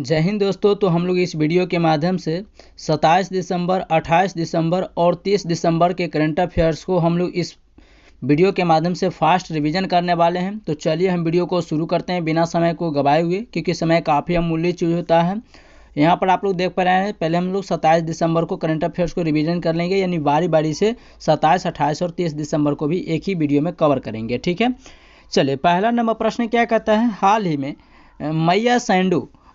जय हिंद दोस्तों। तो हम लोग इस वीडियो के माध्यम से 27 दिसंबर, 28 दिसंबर और 30 दिसंबर के करंट अफेयर्स को हम लोग इस वीडियो के माध्यम से फास्ट रिवीजन करने वाले हैं। तो चलिए हम वीडियो को शुरू करते हैं बिना समय को गवाए हुए, क्योंकि समय काफ़ी अमूल्य चीज़ होता है। यहाँ पर आप लोग देख पा रहे हैं, पहले हम लोग 27 दिसंबर को करंट अफेयर्स को रिवीजन कर लेंगे, यानी बारी बारी से 27, 28 और 30 दिसंबर को भी एक ही वीडियो में कवर करेंगे। ठीक है, चलिए पहला नंबर प्रश्न क्या कहता है। हाल ही में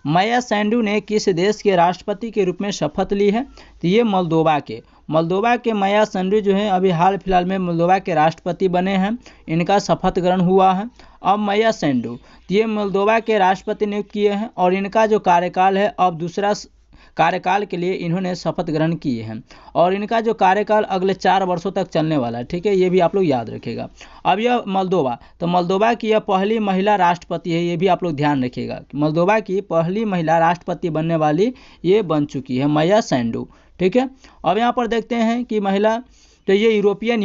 माया सैंडू ने किस देश के राष्ट्रपति के रूप में शपथ ली है। तो ये मोल्दोवा के माया सैंडू जो है अभी हाल फिलहाल में मोल्दोवा के राष्ट्रपति बने हैं। इनका शपथ ग्रहण हुआ है। अब माया सैंडू ये मोल्दोवा के राष्ट्रपति नियुक्त किए हैं और इनका जो कार्यकाल है अब दूसरा कार्यकाल के लिए इन्होंने शपथ ग्रहण किए हैं और इनका जो कार्यकाल अगले 4 वर्षों तक चलने वाला है। ठीक है, ये भी आप लोग याद रखिएगा। अब यह मोल्दोवा की यह पहली महिला राष्ट्रपति है, ये भी आप लोग ध्यान रखिएगा। मोल्दोवा की पहली महिला राष्ट्रपति बनने वाली ये बन चुकी है माया सैंडू। ठीक है, अब यहाँ पर देखते हैं कि महिला तो ये यूरोपियन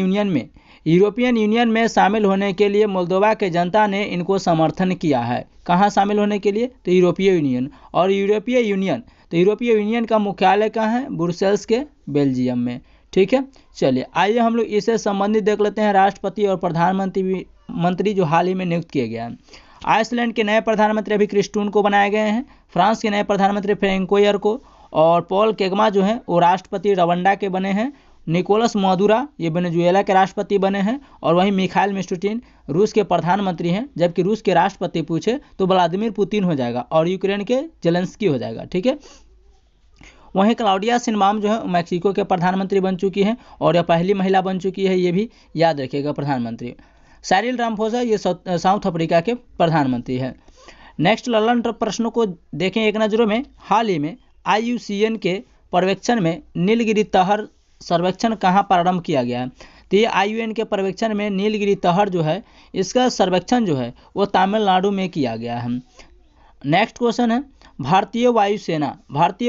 यूनियन में शामिल होने के लिए मोल्दोवा के जनता ने इनको समर्थन किया है। कहाँ शामिल होने के लिए? तो यूरोपीय यूनियन। और यूरोपीय यूनियन का मुख्यालय कहाँ है? ब्रुसेल्स के बेल्जियम में। ठीक है, चलिए आइए हम लोग इससे संबंधित देख लेते हैं राष्ट्रपति और प्रधानमंत्री जो हाल ही में नियुक्त किए गए हैं। आइसलैंड के नए प्रधानमंत्री अभी क्रिस्टून को बनाए गए हैं। फ्रांस के नए प्रधानमंत्री फ्रेंकोयर को, और पॉल केगमा जो है वो राष्ट्रपति रवांडा के बने हैं। निकोलस मादुरा ये वेनेजुएला के राष्ट्रपति बने हैं। और वहीं मिखाइल मिशुस्टिन रूस के प्रधानमंत्री हैं, जबकि रूस के राष्ट्रपति पूछे तो व्लादिमीर पुतिन हो जाएगा और यूक्रेन के जेलेंस्की हो जाएगा। ठीक है, वहीं क्लाउडिया शिनबाम जो है मैक्सिको के प्रधानमंत्री बन चुकी हैं और यह पहली महिला बन चुकी है, ये भी याद रखिएगा प्रधानमंत्री। साइरिल रामफोसा ये साउथ अफ्रीका के प्रधानमंत्री हैं। नेक्स्ट ललन प्रश्नों को देखें एक नज़रों में। हाल ही में IUCN के पर्यवेक्षण में नीलगिरी तहर सर्वेक्षण कहाँ प्रारंभ किया गया है। तो ये IUCN के पर्यवेक्षण में नीलगिरी तहर जो है इसका सर्वेक्षण जो है वो तमिलनाडु में किया गया है। नेक्स्ट क्वेश्चन है, भारतीय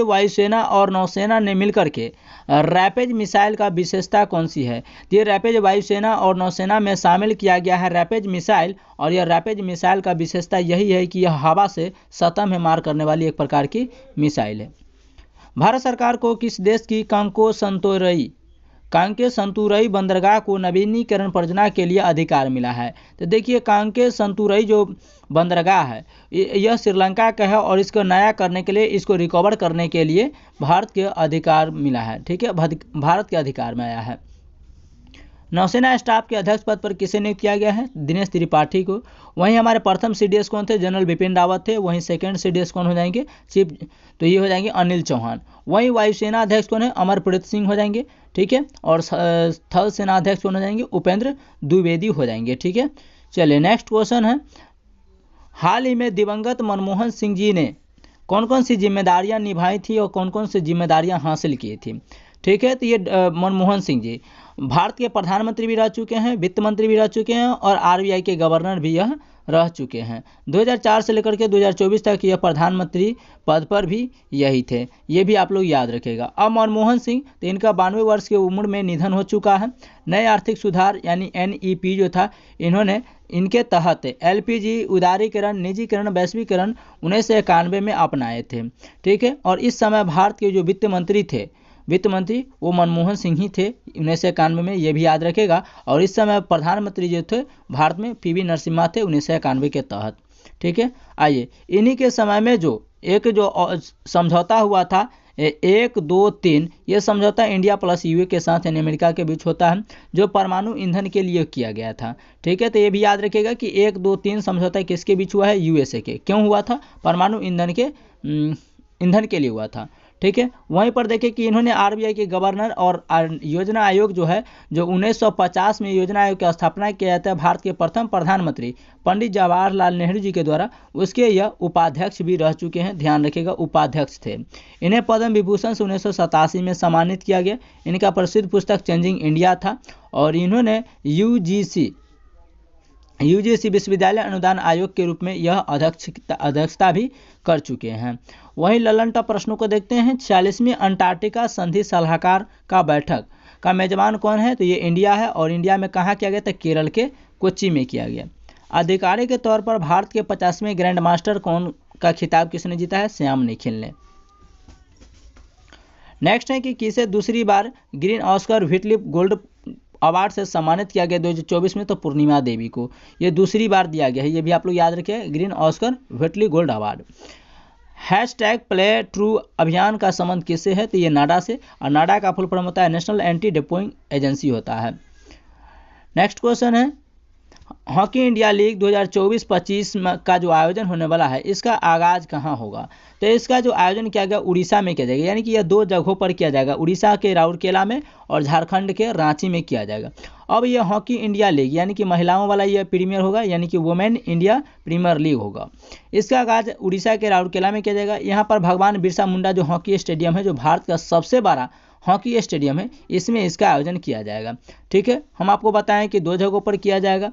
वायुसेना और नौसेना ने मिलकर के रैपेज मिसाइल का विशेषता कौन सी है। ये रैपेज वायुसेना और नौसेना में शामिल किया गया है रैपेज मिसाइल, और यह रैपेज मिसाइल का विशेषता यही है कि यह हवा से सतह में मार करने वाली एक प्रकार की मिसाइल है। भारत सरकार को किस देश की कांके संतुरई बंदरगाह को नवीनीकरण परियोजना के लिए अधिकार मिला है। तो देखिए कांके संतुरई जो बंदरगाह है यह श्रीलंका का है और इसको नया करने के लिए, इसको रिकवर करने के लिए भारत के अधिकार मिला है। ठीक है, भारत के अधिकार में आया है। नौसेना स्टाफ के अध्यक्ष पद पर किसे नियुक्त किया गया है? दिनेश त्रिपाठी को। वहीं हमारे प्रथम CDS कौन थे? जनरल बिपिन रावत थे। वहीं सेकंड CDS कौन हो जाएंगे? चीफ, तो ये हो जाएंगे अनिल चौहान। वहीं वायुसेना अध्यक्ष कौन है? अमरप्रीत सिंह हो जाएंगे। ठीक है, और थल सेना अध्यक्ष कौन हो जाएंगे? उपेंद्र द्विवेदी हो जाएंगे। ठीक है, चलिए नेक्स्ट क्वेश्चन है, हाल ही में दिवंगत मनमोहन सिंह जी ने कौन कौन सी जिम्मेदारियां निभाई थी और कौन कौन सी जिम्मेदारियां हासिल की थी। ठीक है, तो ये मनमोहन सिंह जी भारत के प्रधानमंत्री भी रह चुके हैं, वित्त मंत्री भी रह चुके हैं और RBI के गवर्नर भी यह रह चुके हैं। 2004 से लेकर के 2024 तक यह प्रधानमंत्री पद पर भी यही थे, ये भी आप लोग याद रखेगा। अब मनमोहन सिंह तो इनका 92 वर्ष की उम्र में निधन हो चुका है। नए आर्थिक सुधार यानी NEP जो था इन्होंने इनके तहत LPG उदारीकरण, निजीकरण, वैश्वीकरण 1991 में अपनाए थे। ठीक है, और इस समय भारत के जो वित्त मंत्री वो मनमोहन सिंह ही थे 1991 में, ये भी याद रखेगा। और इस समय प्रधानमंत्री जो थे भारत में PV नरसिम्हा थे 1991 के तहत। ठीक है, आइए इन्हीं के समय में जो समझौता हुआ था 1, 2, 3, ये समझौता इंडिया प्लस UA के साथ यानी अमेरिका के बीच होता है, जो परमाणु ईंधन के लिए किया गया था। ठीक है, तो ये भी याद रखिएगा कि 1, 2, 3 समझौता किसके बीच हुआ है? USA के। क्यों हुआ था? परमाणु ईंधन के लिए हुआ था। ठीक है, वहीं पर देखें कि इन्होंने RBI के गवर्नर और योजना आयोग जो है, जो 1950 में योजना आयोग की स्थापना किया जाता है भारत के प्रथम प्रधानमंत्री पंडित जवाहरलाल नेहरू जी के द्वारा, उसके यह उपाध्यक्ष भी रह चुके हैं। ध्यान रखिएगा, उपाध्यक्ष थे। इन्हें पद्म विभूषण से 1987 में सम्मानित किया गया। इनका प्रसिद्ध पुस्तक चेंजिंग इंडिया था और इन्होंने UGC विश्वविद्यालय अनुदान आयोग के रूप में यह अध्यक्षता भी कर चुके हैं। वहीं ललन टॉप प्रश्नों को देखते हैं। 46वीं अंटार्कटिका संधि सलाहकार का बैठक का मेजबान कौन है? तो ये इंडिया है और इंडिया में कहाँ किया गया था? केरल के कोच्चि में किया गया। आधिकारिक के तौर पर भारत के 50वें ग्रैंड मास्टर का खिताब किसने जीता है? श्याम निखिल ने। नेक्स्ट है कि किसे दूसरी बार Green Oscar Whitley Gold Award से सम्मानित किया गया 2024 में? तो पूर्णिमा देवी को ये दूसरी बार दिया गया है, ये भी आप लोग याद रखिए, green Oscar Whitley Gold award. #Play true अभियान का संबंध किससे है? तो ये नाडा से, और नाडा का फुल फॉर्म होता है नेशनल एंटी डोपिंग एजेंसी होता है। नेक्स्ट क्वेश्चन है हॉकी इंडिया लीग 2024-25 का जो आयोजन होने वाला है इसका आगाज कहाँ होगा? तो इसका जो आयोजन किया गया उड़ीसा में किया जाएगा, यानी कि यह 2 जगहों पर किया जाएगा, उड़ीसा के राउरकेला में और झारखंड के रांची में किया जाएगा। अब यह हॉकी इंडिया लीग यानी कि महिलाओं वाला यह प्रीमियर होगा, यानी कि वुमेन इंडिया प्रीमियर लीग होगा। इसका आगाज उड़ीसा के राउरकेला में किया जाएगा। यहाँ पर भगवान बिरसा मुंडा जो हॉकी स्टेडियम है, जो भारत का सबसे बड़ा हॉकी स्टेडियम है, इसमें इसका आयोजन किया जाएगा। ठीक है, हम आपको बताएं कि 2 जगहों पर किया जाएगा,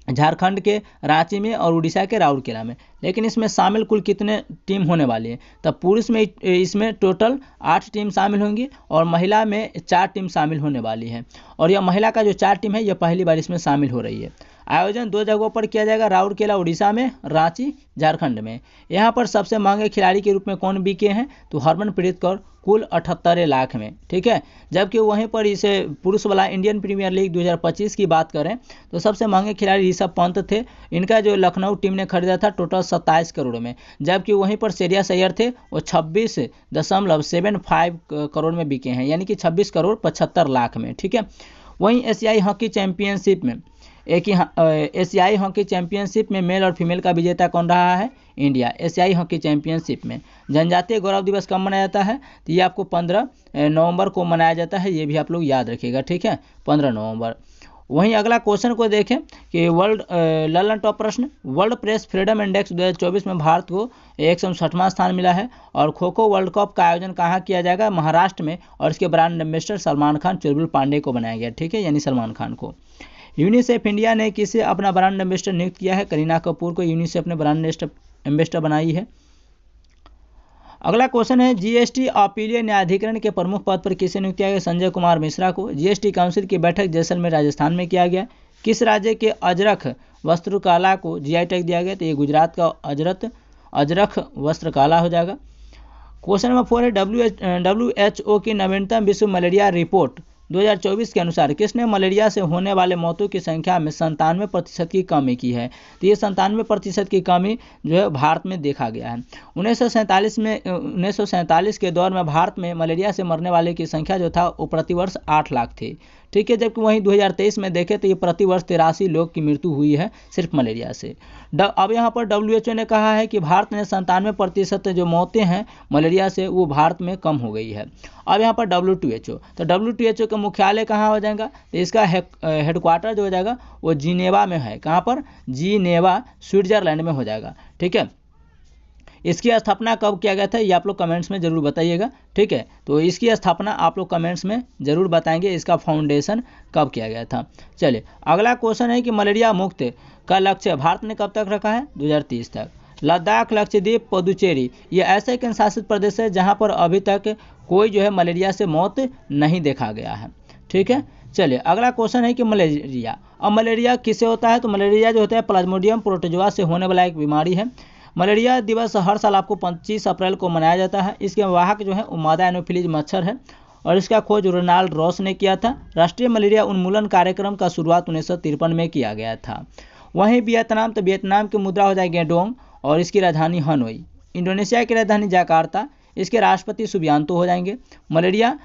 झारखंड के रांची में और उड़ीसा के राउरकेला में। लेकिन इसमें शामिल कुल कितने टीम होने वाली है? तब पुरुष में इसमें टोटल 8 टीम शामिल होंगी और महिला में 4 टीम शामिल होने वाली है। और यह महिला का जो 4 टीम है यह पहली बार इसमें शामिल हो रही है। आयोजन 2 जगहों पर किया जाएगा, राउरकेला उड़ीसा में, रांची झारखंड में। यहाँ पर सबसे महंगे खिलाड़ी के रूप में कौन बिके हैं? तो हरमनप्रीत कौर कुल 78 लाख में। ठीक है, जबकि वहीं पर इसे पुरुष वाला इंडियन प्रीमियर लीग 2025 की बात करें तो सबसे महंगे खिलाड़ी ऋषभ पंत थे। इनका जो लखनऊ टीम ने खरीदा था टोटल 27 करोड़ में, जबकि वहीं पर श्रेयस अय्यर थे, वो 26.75 करोड़ में बिके हैं, यानी कि 26 करोड़ 75 लाख में। ठीक है, वहीं एशियाई हॉकी चैंपियनशिप में एशियाई हॉकी चैंपियनशिप में मेल और फीमेल का विजेता कौन रहा है? इंडिया। एशियाई हॉकी चैंपियनशिप में जनजातीय गौरव दिवस कब मनाया जाता है? तो ये आपको 15 नवंबर को मनाया जाता है, ये भी आप लोग याद रखिएगा। ठीक है, 15 नवंबर। वहीं अगला क्वेश्चन को देखें कि ललन टॉप प्रश्न, वर्ल्ड प्रेस फ्रीडम इंडेक्स 2024 में भारत को 160वां स्थान मिला है। और खो खो वर्ल्ड कप का आयोजन कहाँ किया जाएगा? महाराष्ट्र में, और इसके ब्रांड एम्बेसडर सलमान खान चुलबुल पांडे को बनाया गया। ठीक है, यानी सलमान खान को। यूनिसेफ इंडिया ने किसे अपना ब्रांड एम्बेसडर नियुक्त किया है? करीना कपूर को यूनिसेफ ने ब्रांड एम्बेसडर बनाई है। अगला क्वेश्चन है जीएसटी अपीलीय न्यायाधिकरण के प्रमुख पद पर किसे नियुक्त किया गया? संजय कुमार मिश्रा को। जीएसटी काउंसिल की बैठक जैसलमेर राजस्थान में किया गया। किस राज्य के अजरख वस्त्रकला को जीआई टैग दिया गया? तो ये गुजरात का अजरख वस्त्रकला हो जाएगा। क्वेश्चन नंबर 4 है WHO की नवीनतम विश्व मलेरिया रिपोर्ट 2024 के अनुसार किसने मलेरिया से होने वाले मौतों की संख्या में 97% की कमी की है? तो ये 97% की कमी जो है भारत में देखा गया है। 1947 के दौर में भारत में मलेरिया से मरने वाले की संख्या जो था वो प्रतिवर्ष 8 लाख थी। ठीक है, जबकि वहीं 2023 में देखें तो ये प्रतिवर्ष 83 लोग की मृत्यु हुई है सिर्फ मलेरिया से। अब यहाँ पर WHO ने कहा है कि भारत में 97% जो मौतें हैं मलेरिया से वो भारत में कम हो गई है। अब यहाँ पर WHO, तो WHO का मुख्यालय कहाँ हो जाएगा? तो इसका हेडक्वार्टर जो हो जाएगा वो जिनेवा में है। कहाँ पर? जिनेवा, स्विट्जरलैंड में हो जाएगा। ठीक है, इसकी स्थापना कब किया गया था ये आप लोग कमेंट्स में ज़रूर बताइएगा। ठीक है, तो इसकी स्थापना आप लोग कमेंट्स में ज़रूर बताएंगे, इसका फाउंडेशन कब किया गया था। चलिए अगला क्वेश्चन है कि मलेरिया मुक्त का लक्ष्य भारत ने कब तक रखा है? 2030 तक। लद्दाख, लक्षद्वीप, पुदुचेरी ये ऐसे केंद्र शासित प्रदेश है जहाँ पर अभी तक कोई जो है मलेरिया से मौत नहीं देखा गया है। ठीक है, चलिए अगला क्वेश्चन है कि मलेरिया, अब मलेरिया किससे होता है? तो मलेरिया जो होता है प्लाज्मोडियम प्रोटोजोआ से होने वाला एक बीमारी है। मलेरिया दिवस हर साल आपको 25 अप्रैल को मनाया जाता है। इसके वाहक जो है वो मादा एनोफिलीज मच्छर है और इसका खोज रोनाल्ड रॉस ने किया था। राष्ट्रीय मलेरिया उन्मूलन कार्यक्रम का शुरुआत 1953 में किया गया था। वहीं वियतनाम, तो वियतनाम की मुद्रा हो जाएगी डोंग और इसकी राजधानी हनोई। इंडोनेशिया की राजधानी जकार्ता, इसके राष्ट्रपति सुबियांतो हो जाएंगे। मलेरिया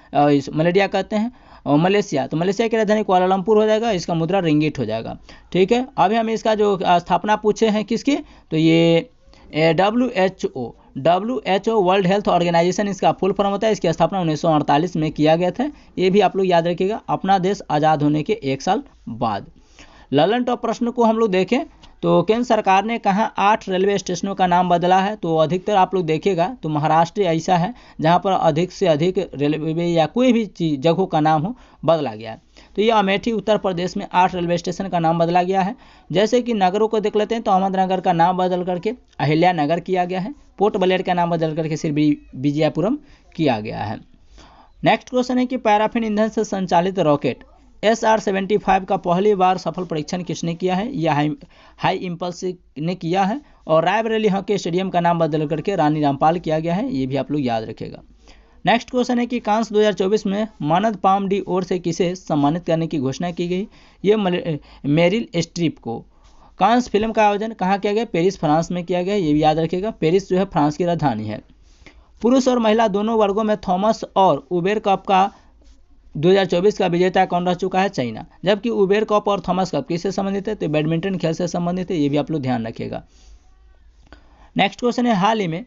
कहते हैं। और मलेशिया, तो मलेशिया की राजधानी कुआलालंपुर हो जाएगा, इसका मुद्रा रिंगिट हो जाएगा। ठीक है, अभी हम इसका जो स्थापना पूछे हैं किसकी, तो ये WHO वर्ल्ड हेल्थ ऑर्गेनाइजेशन इसका फुल फॉर्म होता है। इसकी स्थापना 1948 में किया गया था। ये भी आप लोग याद रखिएगा, अपना देश आज़ाद होने के 1 साल बाद। ललन टॉप प्रश्न को हम लोग देखें तो केंद्र सरकार ने कहाँ 8 रेलवे स्टेशनों का नाम बदला है? तो अधिकतर आप लोग देखिएगा तो महाराष्ट्र ऐसा है जहाँ पर अधिक से अधिक रेलवे या कोई भी चीज़ जगहों का नाम हो बदला गया है। तो ये अमेठी उत्तर प्रदेश में 8 रेलवे स्टेशन का नाम बदला गया है। जैसे कि नगरों को देख लेते हैं तो अहमदनगर का नाम बदल करके अहिल्या नगर किया गया है। पोर्ट ब्लेयर का नाम बदल करके सिर्फ विजयपुरम किया गया है। नेक्स्ट क्वेश्चन है कि पैराफिन ईंधन से संचालित रॉकेट SR-75 का पहली बार सफल परीक्षण किसने किया है? यह हाई इम्पल्स ने किया है। और रायबरेली हॉकी स्टेडियम का नाम बदल करके रानी रामपाल किया गया है, ये भी आप लोग याद रखेगा। नेक्स्ट क्वेश्चन है कि कांस 2024 में मानद पाम डी ओर से किसे सम्मानित करने की घोषणा की गई? ये मेरिल स्ट्रीप को। कांस फिल्म का आयोजन कहाँ किया गया? पेरिस फ्रांस में किया गया, ये भी याद रखेगा। पेरिस जो है फ्रांस की राजधानी है। पुरुष और महिला दोनों वर्गों में थॉमस और उबेर कप का 2024 का विजेता कौन रह चुका है? चाइना। जबकि उबेर कप और थॉमस कप किससे संबंधित है? तो बैडमिंटन खेल से संबंधित है, ये भी आप लोग ध्यान रखिएगा। नेक्स्ट क्वेश्चन है, हाल ही में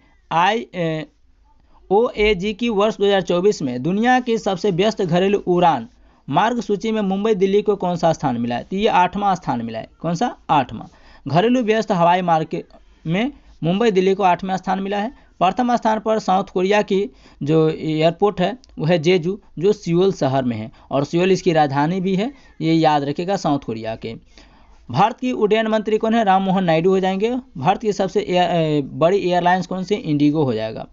IOAG की वर्ष 2024 में दुनिया की सबसे व्यस्त घरेलू उड़ान मार्ग सूची में मुंबई दिल्ली को कौन सा स्थान मिला है? तो ये 8वां स्थान मिला है। कौन सा? 8वां। घरेलू व्यस्त हवाई मार्ग में मुंबई दिल्ली को 8वां स्थान मिला है। प्रथम स्थान पर साउथ कोरिया की जो एयरपोर्ट है वो है जेजू, जो सियोल शहर में है, और सियोल इसकी राजधानी भी है, ये याद रखेगा, साउथ कोरिया के। भारत की उड्डयन मंत्री कौन है? राम मोहन नायडू हो जाएंगे। भारत की सबसे बड़ी एयरलाइंस कौन सी? इंडिगो हो जाएगा।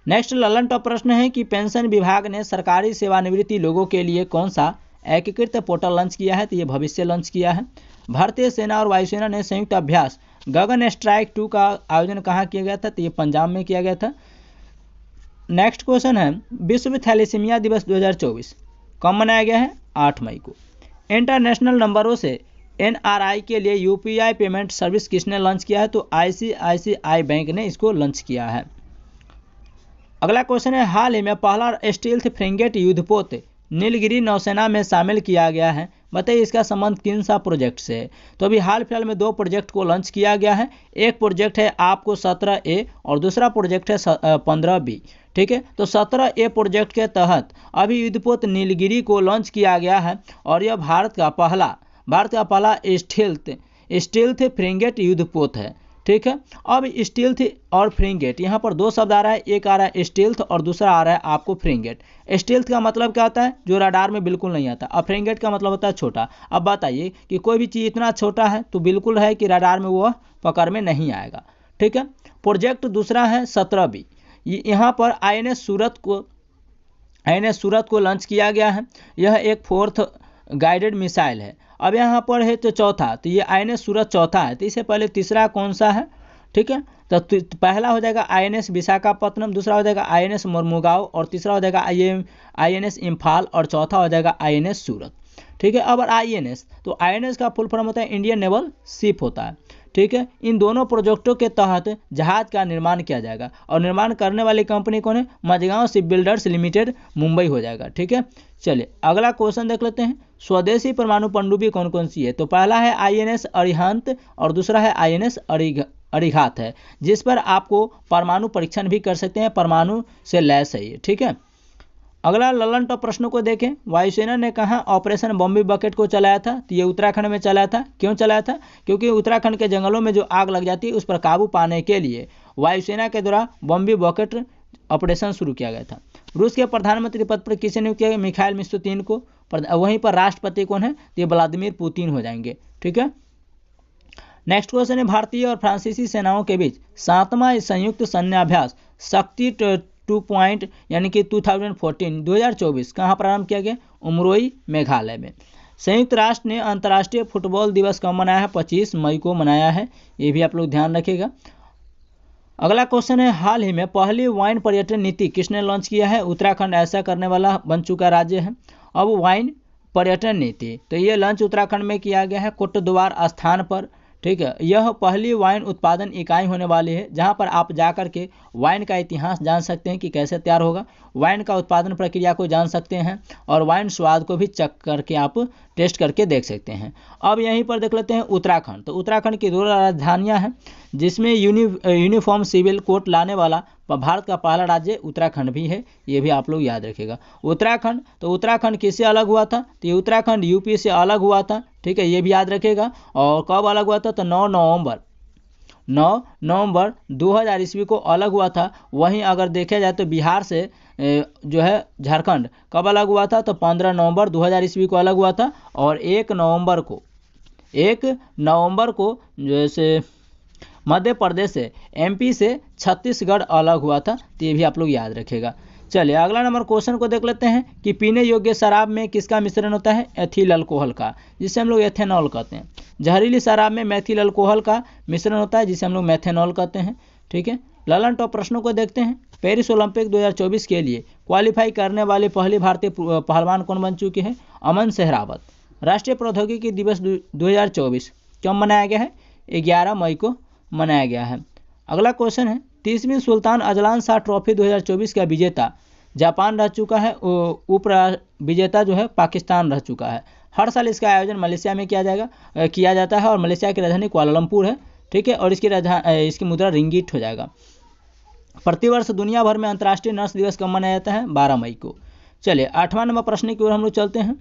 नेक्स्ट ललन टॉप प्रश्न है कि पेंशन विभाग ने सरकारी सेवानिवृत्ति लोगों के लिए कौन सा एकीकृत पोर्टल लॉन्च किया है? तो ये भविष्य लॉन्च किया है। भारतीय सेना और वायुसेना ने संयुक्त अभ्यास गगन स्ट्राइक 2 का आयोजन कहाँ किया गया था? तो ये पंजाब में किया गया था। नेक्स्ट क्वेश्चन है, विश्व थैलेसीमिया दिवस 2024 कब मनाया गया है? 8 मई को। इंटरनेशनल नंबरों से NRI के लिए UPI पेमेंट सर्विस किसने लॉन्च किया है? तो ICICI बैंक ने इसको लॉन्च किया है। अगला क्वेश्चन है, हाल ही में पहला स्टील्थ फ्रिगेट युद्धपोत नीलगिरी नौसेना में शामिल किया गया है। बताइए इसका संबंध किन सा प्रोजेक्ट से है? तो अभी हाल फिलहाल में 2 प्रोजेक्ट को लॉन्च किया गया है। एक प्रोजेक्ट है आपको 17A और दूसरा प्रोजेक्ट है 15B। ठीक है, तो 17A प्रोजेक्ट के तहत अभी युद्धपोत नीलगिरी को लॉन्च किया गया है, और यह भारत का पहला स्टील्थ फ्रिगेट युद्धपोत है। ठीक है, अब स्टील्थ और फ्रिगेट, यहाँ पर 2 शब्द आ रहा है, एक आ रहा है स्टील्थ और दूसरा आ रहा है आपको फ्रिगेट। स्टील्थ का मतलब क्या होता है? जो रडार में बिल्कुल नहीं आता। और फ्रिगेट का मतलब होता है छोटा। अब बताइए कि कोई भी चीज़ इतना छोटा है तो बिल्कुल है कि रडार में वह पकड़ में नहीं आएगा। ठीक है, प्रोजेक्ट दूसरा है 17B। यहाँ पर INS सूरत को लॉन्च किया गया है। यह एक 4th गाइडेड मिसाइल है। अब यहाँ पर है तो चौथा, तो ये INS सूरत चौथा है। तो इससे पहले तीसरा कौन सा है? ठीक है, तो पहला हो जाएगा INS विशाखापत्तनम, दूसरा हो जाएगा INS मोरमुगांव, और तीसरा हो जाएगा INS इम्फाल, और चौथा हो जाएगा INS सूरत। ठीक है, अब INS, तो INS का फुल फॉर्म होता है इंडियन नेवल शिप होता है। ठीक है, इन दोनों प्रोजेक्टों के तहत जहाज का निर्माण किया जाएगा, और निर्माण करने वाली कंपनी कौन है? Mazagon ship builders limited, Mumbai हो जाएगा। ठीक है, चलिए अगला क्वेश्चन देख लेते हैं। स्वदेशी परमाणु पनडुब्बी कौन कौन सी है? तो पहला है INS अरिहंत और दूसरा है INS अरिघात है, जिस पर आपको परमाणु परीक्षण भी कर सकते हैं, परमाणु से लैस है ये। ठीक है, अगला ललन टॉप प्रश्नों को देखें। वायुसेना ने कहाँ ऑपरेशन बॉम्बे बकेट को चलाया था? तो ये उत्तराखंड में चलाया था। क्यों चलाया था? क्योंकि उत्तराखंड के जंगलों में जो आग लग जाती है उस पर काबू पाने के लिए वायुसेना के द्वारा बॉम्बे बकेट ऑपरेशन शुरू किया गया था। रूस के प्रधानमंत्री पद पर किसे नियुक्त किया गया? मिखाइल मिशुस्तिन को। वहीं पर राष्ट्रपति कौन है? तो ये व्लादिमीर पुतिन हो जाएंगे। ठीक है, नेक्स्ट क्वेश्चन है, भारतीय और फ्रांसीसी सेनाओं के बीच 7वां संयुक्त सैन्याभ्यास शक्ति 2 यानी कि 2024 कहाँ प्रारंभ किया गया? उमरोई मेघालय में। संयुक्त राष्ट्र ने अंतर्राष्ट्रीय फुटबॉल दिवस कब मनाया है? 25 मई को मनाया है, ये भी आप लोग ध्यान रखिएगा। अगला क्वेश्चन है, हाल ही में पहली वाइन पर्यटन नीति किसने लॉन्च किया है? उत्तराखंड ऐसा करने वाला बन चुका राज्य है। अब वाइन पर्यटन नीति, तो ये लॉन्च उत्तराखंड में किया गया है, कोटद्वार स्थान पर। ठीक है, यह पहली वाइन उत्पादन इकाई होने वाली है, जहां पर आप जाकर के वाइन का इतिहास जान सकते हैं कि कैसे तैयार होगा, वाइन का उत्पादन प्रक्रिया को जान सकते हैं, और वाइन स्वाद को भी चख करके आप टेस्ट करके देख सकते हैं। अब यहीं पर देख लेते हैं उत्तराखंड। तो उत्तराखंड की 2 राजधानियां हैं, जिसमें यूनिफॉर्म सिविल कोड लाने वाला भारत का पहला राज्य उत्तराखंड भी है, ये भी आप लोग याद रखिएगा। उत्तराखंड, तो उत्तराखंड किससे अलग हुआ था? तो ये उत्तराखंड यूपी से अलग हुआ था। ठीक है, ये भी याद रखिएगा। और कब अलग हुआ था? तो 9 नवंबर 2000 ईस्वी को अलग हुआ था। वहीं अगर देखा जाए तो बिहार से जो है झारखंड कब अलग हुआ था? तो 15 नवंबर 2000 ईस्वी को अलग हुआ था। और 1 नवंबर को जैसे मध्य प्रदेश से MP से छत्तीसगढ़ अलग हुआ था। तो ये भी आप लोग याद रखिएगा। चलिए अगला नंबर क्वेश्चन को देख लेते हैं कि पीने योग्य शराब में किसका मिश्रण होता है, एथिल अल्कोहल का, जिसे हम लोग एथेनॉल कहते हैं। जहरीली शराब में मेथिल अल्कोहल का मिश्रण होता है, जिसे हम लोग मेथेनॉल कहते हैं। ठीक है, ललन टॉप प्रश्नों को देखते हैं। पेरिस ओलंपिक 2024 के लिए क्वालिफाई करने वाले पहले भारतीय पहलवान कौन बन चुके हैं, अमन सहरावत। राष्ट्रीय प्रौद्योगिकी दिवस 2024 कब मनाया गया है, 11 मई को मनाया गया है। अगला क्वेश्चन है 30वीं सुल्तान अजलान शाह ट्रॉफी 2024 का विजेता जापान रह चुका है, उप विजेता जो है पाकिस्तान रह चुका है। हर साल इसका आयोजन मलेशिया में किया जाता है और मलेशिया की राजधानी कुआलालंपुर है। ठीक है, और इसकी मुद्रा रिंगिट हो जाएगा। प्रतिवर्ष दुनिया भर में अंतर्राष्ट्रीय नर्स दिवस कब मनाया जाता है, 12 मई को। चलिए 8वां नंबर प्रश्न की ओर हम लोग चलते हैं।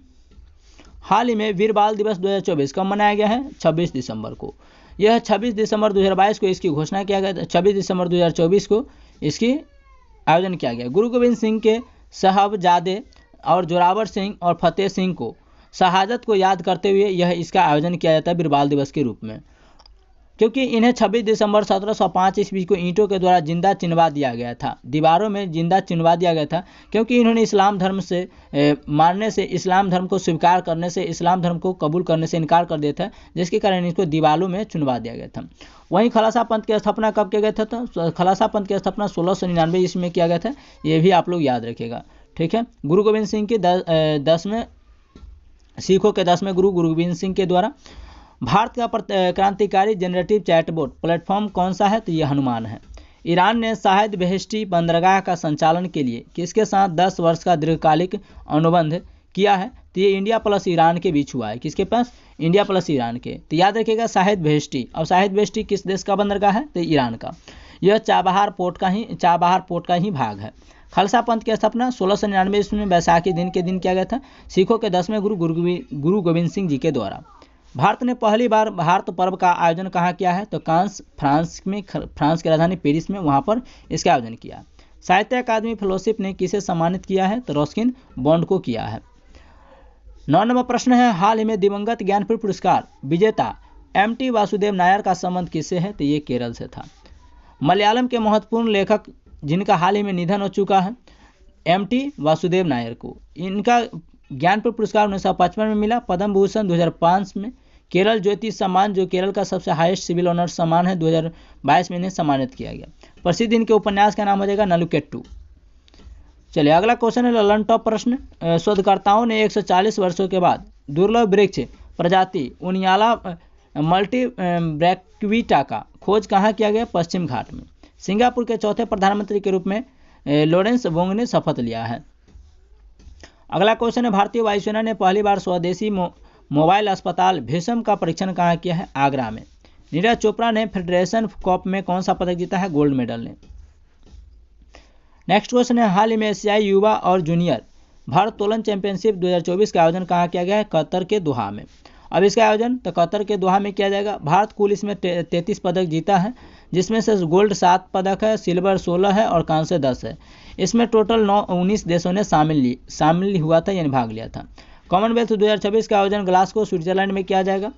हाल ही में वीर बाल दिवस 2024 कब मनाया गया है, 26 दिसंबर को। यह 26 दिसंबर 2022 को इसकी घोषणा किया गया था। 26 दिसंबर 2024 को इसकी आयोजन किया गया। गुरु गोविंद सिंह के साहबजादे और जोरावर सिंह और फतेह सिंह को शहादत को याद करते हुए इसका आयोजन किया जाता है वीर बाल दिवस के रूप में, क्योंकि इन्हें 26 दिसंबर 1705 ईस्वी को ईंटों के द्वारा जिंदा चिनवा दिया गया था, दीवारों में जिंदा चिनवा दिया गया था, क्योंकि इन्होंने इस्लाम धर्म से मानने से, इस्लाम धर्म को स्वीकार करने से, इस्लाम धर्म को कबूल करने से इनकार कर दिया था, जिसके कारण इनको दीवारों में चुनवा दिया गया था। वहीं खालसा पंथ की स्थापना कब किया गया था, तो खालसा पंथ की स्थापना 1699 ईस्वी में किया गया था। ये भी आप लोग याद रखिएगा। ठीक है, गुरु गोविंद सिंह के 10वें सिखों के 10वें गुरु गोविंद सिंह के द्वारा। भारत का क्रांतिकारी जनरेटिव चैटबॉट प्लेटफॉर्म कौन सा है, तो ये हनुमान है। ईरान ने शाहिद बेहेश्ती बंदरगाह का संचालन के लिए किसके साथ 10 वर्ष का दीर्घकालिक अनुबंध किया है, तो ये इंडिया प्लस ईरान के बीच हुआ है। किसके पास, इंडिया प्लस ईरान के। तो याद रखिएगा शाहिद बेहेश्ती। और शाहिद बेहेश्ती किस देश का बंदरगाह है, तो ईरान का। यह चाबहार पोर्ट का ही भाग है। खालसा पंथ की स्थापना 1699 ईस्वी में बैसाखी दिन के दिन किया गया था, सिखों के 10वें गुरु गोविंद सिंह जी के द्वारा। भारत ने पहली बार भारत पर्व का आयोजन कहाँ किया है, तो कांस फ्रांस की राजधानी पेरिस में, वहाँ पर इसका आयोजन किया। साहित्य अकादमी फेलोशिप ने किसे सम्मानित किया है, तो रस्किन बॉन्ड को किया है। 9 नंबर प्रश्न है, हाल ही में दिवंगत ज्ञानपीठ पुरस्कार विजेता MT वासुदेव नायर का संबंध किससे है, तो ये केरल से था। मलयालम के महत्वपूर्ण लेखक जिनका हाल ही में निधन हो चुका है, MT वासुदेव नायर को। इनका ज्ञानपीठ पुरस्कार 1955 में मिला, पद्म भूषण 2005 में, केरल ज्योति सम्मान जो केरल का सबसे हाईएस्ट सिविल ऑनर्स सम्मान है 2022 में इन्हें सम्मानित किया गया। प्रसिद्ध इनके उपन्यास का नाम हो जाएगा नलुकेट्टू। चलिए अगला क्वेश्चन है ललन टॉप प्रश्न। शोधकर्ताओं ने 140 वर्षों के बाद दुर्लभ वृक्ष प्रजाति उनियाला मल्टीब्रैक्विटा का खोज कहाँ किया गया, पश्चिम घाट में। सिंगापुर के चौथे प्रधानमंत्री के रूप में लॉरेंस वोंग ने शपथ लिया है। अगला क्वेश्चन है, भारतीय वायुसेना ने पहली बार स्वदेशी मोबाइल अस्पताल भीषम का परीक्षण कहाँ किया है, आगरा में। नीरज चोपड़ा ने फेडरेशन कप में कौन सा पदक जीता है, गोल्ड मेडल ने। नेक्स्ट क्वेश्चन है, हाल ही में एशियाई युवा और जूनियर भारोत्तोलन चैंपियनशिप 2024 का आयोजन कहाँ किया गया है, कतर के दोहा में। अब इसका आयोजन तो कतर के दोहा में किया जाएगा। भारत कुल इसमें 33 पदक जीता है, जिसमें से गोल्ड 7 पदक है, सिल्वर 16 है और कांस्य 10 है। इसमें टोटल 19 देशों ने शामिल हुआ था, यानी भाग लिया था। कॉमनवेल्थ 2026 का आयोजन ग्लासगो स्विट्जरलैंड में किया जाएगा,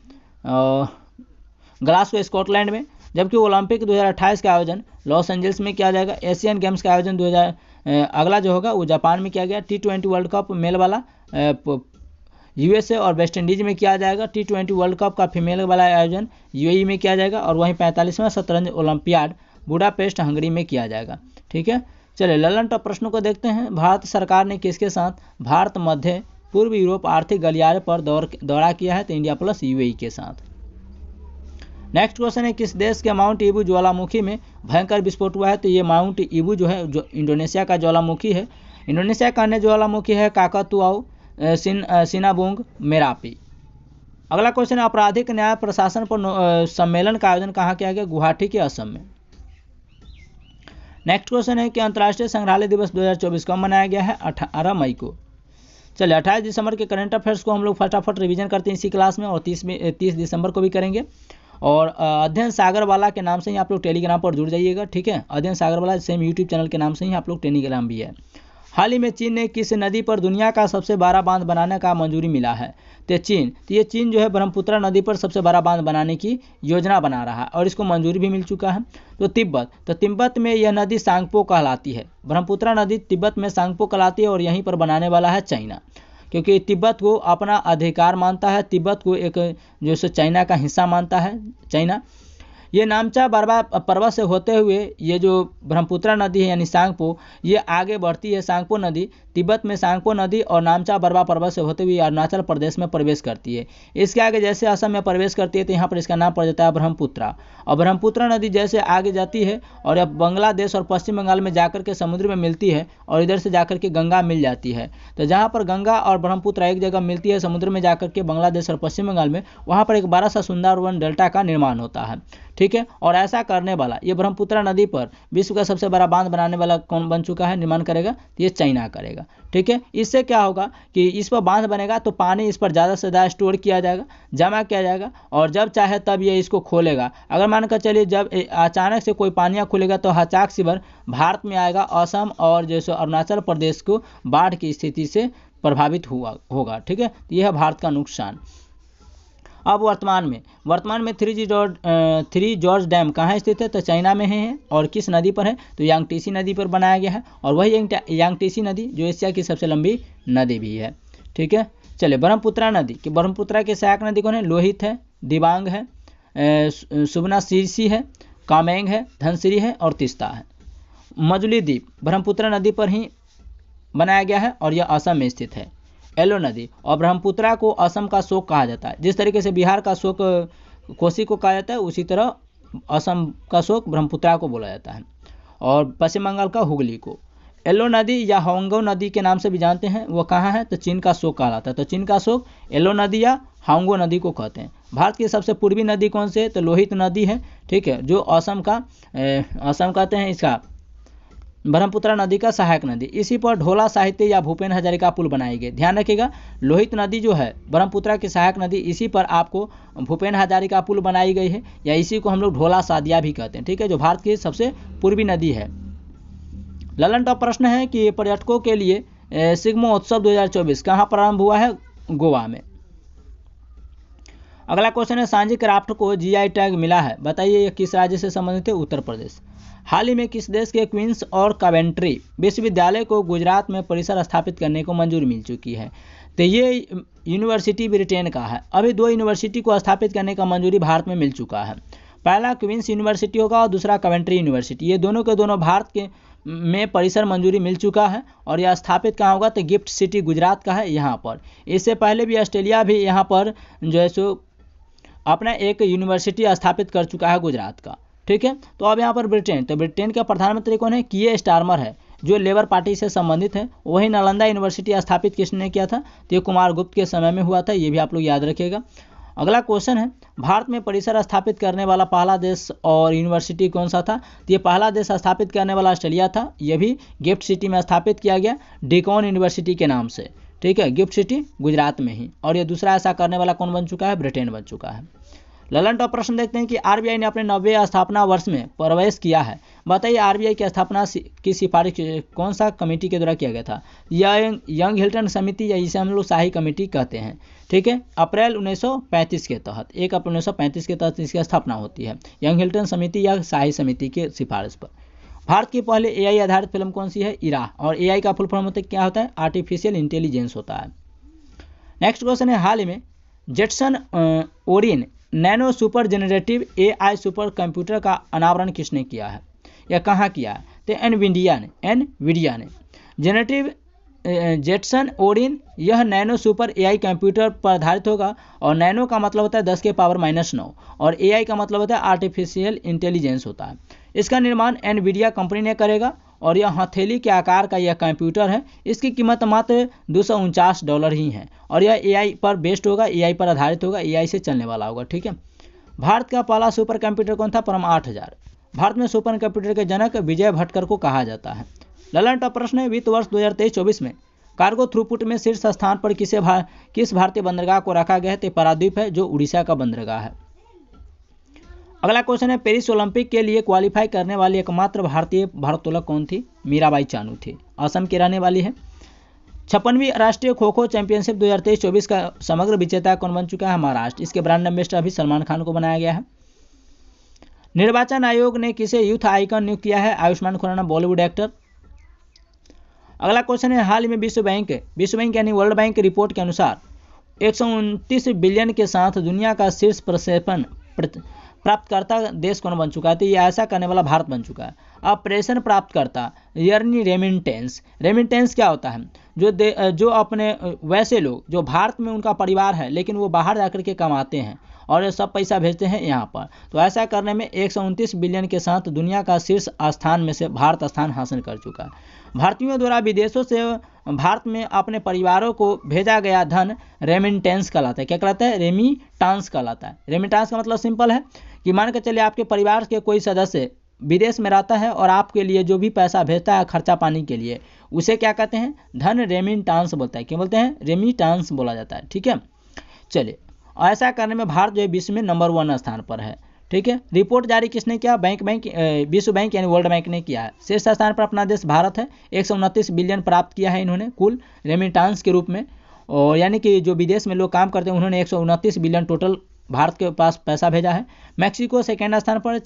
ग्लासगो स्कॉटलैंड में, जबकि ओलंपिक 2028 का आयोजन लॉस एंजल्स में किया जाएगा। एशियन गेम्स का आयोजन अगला जो होगा वो जापान में किया गया। T20 वर्ल्ड कप मेल वाला USA और वेस्ट इंडीज में किया जाएगा। T20 वर्ल्ड कप का फीमेल वाला आयोजन UAE में किया जाएगा और वहीं 45वां शतरंज ओलंपियाड बुडापेस्ट हंगरी में किया जाएगा। ठीक है, चलिए ललन टॉप प्रश्नों को देखते हैं। भारत सरकार ने किसके साथ भारत मध्य पूर्व यूरोप आर्थिक गलियारे पर दौरा किया है, तो इंडिया प्लस UAE के साथ। नेक्स्ट क्वेश्चन है, किस देश के माउंट ईबू ज्वालामुखी में भयंकर विस्फोट हुआ है, तो ये माउंट ईबू जो है जो इंडोनेशिया का ज्वालामुखी है। इंडोनेशिया का अन्य ज्वालामुखी है काकातुआओ सिनाबुंग मेरापी। अगला क्वेश्चन है, आपराधिक न्याय प्रशासन पर सम्मेलन का आयोजन कहाँ किया गया, गुवाहाटी के असम में। नेक्स्ट क्वेश्चन है कि अंतर्राष्ट्रीय संग्रहालय दिवस 2024 कब मनाया गया है, 18 मई को। चलिए 28 दिसंबर के करंट अफेयर्स को हम लोग फटाफट रिवीजन करते हैं इसी क्लास में, और 30 दिसंबर को भी करेंगे। और अध्ययन सागर वाला के नाम से ही आप लोग टेलीग्राम पर जुड़ जाइएगा। ठीक है, अध्ययन सागर वाला सेम यूट्यूब चैनल के नाम से ही आप लोग टेलीग्राम भी है। हाल ही में चीन ने किस नदी पर दुनिया का सबसे बड़ा बांध बनाने का मंजूरी मिला है? तो ये चीन जो है ब्रह्मपुत्र नदी पर सबसे बड़ा बांध बनाने की योजना बना रहा है और इसको मंजूरी भी मिल चुका है। तो तिब्बत में यह नदी सांगपो कहलाती है। ब्रह्मपुत्र नदी तिब्बत में सांगपो कहलाती है और यहीं पर बनाने वाला है चाइना, क्योंकि तिब्बत को अपना अधिकार मानता है, तिब्बत को एक जो है चाइना का हिस्सा मानता है चाइना। ये नामचा बरवा पर्वत से होते हुए ये जो ब्रह्मपुत्र नदी है यानी सांगपो, ये आगे बढ़ती है। सांगपो नदी तिब्बत में सांगपो नदी और नामचा बरवा पर्वत से होते हुए अरुणाचल प्रदेश में प्रवेश करती है। इसके आगे जैसे असम में प्रवेश करती है तो यहाँ पर इसका नाम पड़ जाता है ब्रह्मपुत्रा। और ब्रह्मपुत्र नदी जैसे आगे जाती है और अब बांग्लादेश और पश्चिम बंगाल में जाकर के समुद्र में मिलती है और इधर से जाकर के गंगा मिल जाती है। तो जहाँ पर गंगा और ब्रह्मपुत्र एक जगह मिलती है समुद्र में जाकर के बांग्लादेश और पश्चिम बंगाल में, वहाँ पर एक बड़ा सा सुंदरवन डेल्टा का निर्माण होता है। ठीक है, और ऐसा करने वाला ये ब्रह्मपुत्र नदी पर विश्व का सबसे बड़ा बांध बनाने वाला कौन बन चुका है, निर्माण करेगा? तो ये चाइना करेगा। ठीक है, इससे क्या होगा कि इस पर बांध बनेगा तो पानी इस पर ज़्यादा से ज़्यादा स्टोर किया जाएगा, जमा किया जाएगा और जब चाहे तब ये इसको खोलेगा। अगर मानकर चलिए जब अचानक से कोई पानियाँ खुलेगा तो हचाक सिबर भारत में आएगा, असम और जैसे अरुणाचल प्रदेश को बाढ़ की स्थिति से प्रभावित होगा। ठीक है, यह है भारत का नुकसान। अब वर्तमान में थ्री जॉर्ज डैम कहाँ स्थित है? तो चाइना में है और किस नदी पर है? तो यांगटीसी नदी पर बनाया गया है और वही यांगटीसी नदी जो एशिया की सबसे लंबी नदी भी है। ठीक है, चलिए ब्रह्मपुत्रा नदी कि ब्रह्मपुत्रा के सहायक नदी कौन है? लोहित है, दिबांग है, सुबना शीर्षी है, कामेंग है, धनसिरी है और तिस्ता है। मजुली द्वीप ब्रह्मपुत्रा नदी पर ही बनाया गया है और यह असम में स्थित है। एलो नदी और ब्रह्मपुत्रा को असम का शोक कहा जाता है। जिस तरीके से बिहार का शोक कोसी को कहा जाता है, उसी तरह असम का शोक ब्रह्मपुत्रा को बोला जाता है और पश्चिम बंगाल का हुगली को। एलो नदी या हांगो नदी के नाम से भी जानते हैं, वो कहाँ है? तो चीन का शोक कहलाता है। तो चीन का शोक एलो नदी या हांगो नदी को कहते हैं। भारत की सबसे पूर्वी नदी कौन सी है? तो लोहित नदी है। ठीक है, जो असम कहते हैं इसका ब्रह्मपुत्रा नदी का सहायक नदी। इसी पर ढोला साहित्य या भूपेन हजारिका पुल बनाई गई। ध्यान रखिएगा, लोहित नदी जो है ब्रह्मपुत्रा की सहायक नदी, इसी पर आपको भूपेन हजारिका पुल बनाई गई है या इसी को हम लोग ढोला सादिया भी कहते हैं। ठीक है, जो भारत की सबसे पूर्वी नदी है। ललन टॉप प्रश्न है कि पर्यटकों के लिए सिग्मोत्सव 2024 कहाँ प्रारंभ हुआ है? गोवा में। अगला क्वेश्चन है, सांझी क्राफ्ट को जीआई टैग मिला है, बताइए यह किस राज्य से संबंधित है? उत्तर प्रदेश। हाल ही में किस देश के क्वींस और कवेंट्री विश्वविद्यालय को गुजरात में परिसर स्थापित करने को मंजूरी मिल चुकी है? तो ये यूनिवर्सिटी ब्रिटेन का है। अभी 2 यूनिवर्सिटी को स्थापित करने का मंजूरी भारत में मिल चुका है। पहला क्वींस यूनिवर्सिटी होगा और दूसरा कवेंट्री यूनिवर्सिटी। ये दोनों के दोनों भारत के में परिसर मंजूरी मिल चुका है और यह स्थापित कहाँ होगा? तो गिफ्ट सिटी गुजरात का है यहाँ पर। इससे पहले भी ऑस्ट्रेलिया भी यहाँ पर जो है सो अपना एक यूनिवर्सिटी स्थापित कर चुका है गुजरात का। ठीक है, तो अब यहाँ पर ब्रिटेन, तो ब्रिटेन का प्रधानमंत्री कौन है? कीयर स्टारमर है, जो लेबर पार्टी से संबंधित है। वही नालंदा यूनिवर्सिटी स्थापित किसने किया था? तो ये कुमार गुप्त के समय में हुआ था, ये भी आप लोग याद रखिएगा। अगला क्वेश्चन है, भारत में परिसर स्थापित करने वाला पहला देश और यूनिवर्सिटी कौन सा था? तो ये पहला देश स्थापित करने वाला ऑस्ट्रेलिया था। यह भी गिफ्ट सिटी में स्थापित किया गया, डेकोन यूनिवर्सिटी के नाम से। ठीक है, गिफ्ट सिटी गुजरात में ही। और ये दूसरा ऐसा करने वाला कौन बन चुका है? ब्रिटेन बन चुका है। ललन टॉप प्रश्न देखते हैं कि आरबीआई ने अपने 90वें स्थापना वर्ष में प्रवेश किया है, बताइए आरबीआई की स्थापना की सिफारिश कौन सा कमेटी के द्वारा किया गया था? यह यंग हिल्टन समिति या इसे हम लोग शाही कमेटी कहते हैं। ठीक है, अप्रैल 1935 के तहत 1 अप्रैल 1935 के तहत इसकी स्थापना होती है, यंग हिल्टन समिति या शाही समिति के सिफारिश पर। भारत की पहले एआई आधारित फिल्म कौन सी है? इरा। और एआई का फुल फॉर्म क्या होता है? आर्टिफिशियल इंटेलिजेंस होता है। नेक्स्ट क्वेश्चन है, हाल ही में Jetson Orin Nano Super generative AI supercomputer का अनावरण किसने किया है या कहाँ किया है? तो एनवीडिया ने। जनरेटिव जेटसन ओरिन यह नैनो सुपर एआई कंप्यूटर पर आधारित होगा और नैनो का मतलब होता है 10 के पावर -9 और एआई का मतलब होता है आर्टिफिशियल इंटेलिजेंस होता है। इसका निर्माण एनवीडिया कंपनी ने करेगा और यह हथेली के आकार का यह कंप्यूटर है। इसकी कीमत मात्र $249 ही है और यह एआई पर बेस्ड होगा, एआई पर आधारित होगा, एआई से चलने वाला होगा। ठीक है, भारत का पहला सुपर कंप्यूटर कौन था? परम 8000। भारत में सुपर कंप्यूटर के जनक विजय भटकर को कहा जाता है। ललन टॉप प्रश्न है, वित्त वर्ष 2023-24 में कार्गो थ्रूपुट में शीर्ष स्थान पर किस भारतीय बंदरगाह को रखा गया है? तो पारादीप है, जो उड़ीसा का बंदरगाह है। अगला क्वेश्चन है, पेरिस ओलंपिक के लिए क्वालिफाई करने वाली एकमात्र भारतीय भारोत्तोलक कौन थी? मीराबाई चानू थी, असम की रहने वाली है। 56वीं राष्ट्रीय खो खो चैंपियनशिप 2023-24 का समग्र विजेता कौन बन चुका है? महाराष्ट्र। इसके ब्रांड एम्बेसडर अभी सलमान खान को बनाया गया है। निर्वाचन आयोग ने किसे यूथ आइकन नियुक्त किया है? आयुष्मान खुराना, बॉलीवुड एक्टर। अगला क्वेश्चन है, हाल ही में विश्व बैंक यानी वर्ल्ड बैंक की रिपोर्ट के अनुसार 129 बिलियन के साथ दुनिया का शीर्ष प्रक्षेपण प्राप्तकर्ता देश कौन बन चुका है? तो ये ऐसा करने वाला भारत बन चुका है। अब प्रेषण प्राप्तकर्ता यानी रेमिटेंस क्या होता है? जो अपने वैसे लोग जो भारत में उनका परिवार है लेकिन वो बाहर जाकर के कमाते हैं और सब पैसा भेजते हैं यहाँ पर, तो ऐसा करने में 129 बिलियन के साथ दुनिया का शीर्ष स्थान में से भारत स्थान हासिल कर चुका है। भारतीयों द्वारा विदेशों से भारत में अपने परिवारों को भेजा गया धन रेमिटेंस कहलाता है। क्या कहलाता है? रेमिटांस कहलाता है। रेमिटांस का मतलब सिंपल है कि मान के चलिए आपके परिवार के कोई सदस्य विदेश में रहता है और आपके लिए जो भी पैसा भेजता है खर्चा पानी के लिए, उसे क्या कहते हैं? धन रेमिटांस बोलता है। क्या बोलते हैं? रेमिटांस बोला जाता है। ठीक है, चलिए, ऐसा करने में भारत जो है विश्व में नंबर 1 स्थान पर है। ठीक है, रिपोर्ट जारी किसने किया? विश्व बैंक यानी वर्ल्ड बैंक ने किया है। शीर्ष स्थान पर अपना देश भारत है। 129 बिलियन प्राप्त किया है इन्होंने कुल रेमिटांस के रूप में, और यानी कि जो विदेश में लोग काम करते हैं उन्होंने 129 बिलियन टोटल भारत के पास पैसा भेजा है। मैक्सिको सेकेंड स्थान पर,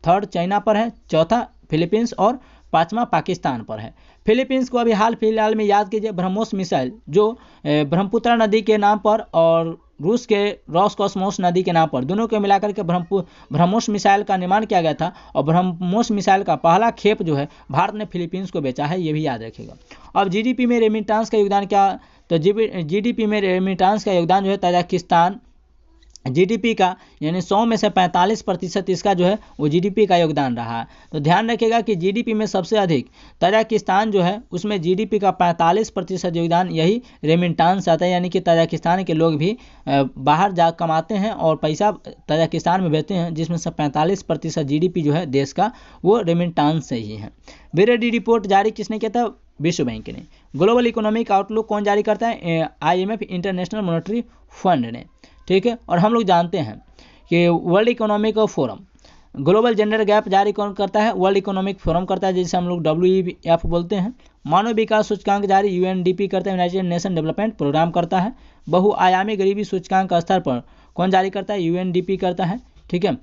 थर्ड चाइना पर है, चौथा फिलीपींस और 5वां पाकिस्तान पर है। फिलीपींस को अभी हाल फिलहाल में याद कीजिए, ब्रह्मोस मिसाइल जो ब्रह्मपुत्र नदी के नाम पर और रूस के रॉसकॉस्मोस नदी के नाम पर दोनों को मिलाकर के ब्रह्मोस मिसाइल का निर्माण किया गया था, और ब्रह्मोस मिसाइल का पहला खेप जो है भारत ने फिलीपींस को बेचा है, ये भी याद रखिएगा। अब जीडीपी में रेमिटांस का योगदान क्या? तो जीडीपी में रेमिटांस का योगदान जो है तजाकिस्तान जीडीपी का यानी 100 में से 45% इसका जो है वो जीडीपी का योगदान रहा है। तो ध्यान रखिएगा कि जीडीपी में सबसे अधिक तजाकिस्तान जो है उसमें जीडीपी का 45% योगदान यही रेमिटांस आता है, यानी कि तजाकिस्तान के लोग भी बाहर जा कमाते हैं और पैसा तजाकिस्तान में भेजते हैं, जिसमें से 45% जीडीपी जो है देश का वो रेमिटांस से ही है। BRD रिपोर्ट जारी किसने किया था? विश्व बैंक ने। ग्लोबल इकोनॉमिक आउटलुक कौन जारी करता है? IMF इंटरनेशनल मॉनेटरी फंड ने। ठीक है, और हम लोग जानते हैं कि world economic forum global gender gap जारी कौन करता है? वर्ल्ड इकोनॉमिक फोरम करता है, जिसे हम लोग WEF बोलते हैं। मानव विकास सूचकांक जारी UNDP करता है, यूनाइटेड नेशन डेवलपमेंट प्रोग्राम करता है। बहुआयामी गरीबी सूचकांक स्तर पर कौन जारी करता है? UNDP करता है। ठीक है,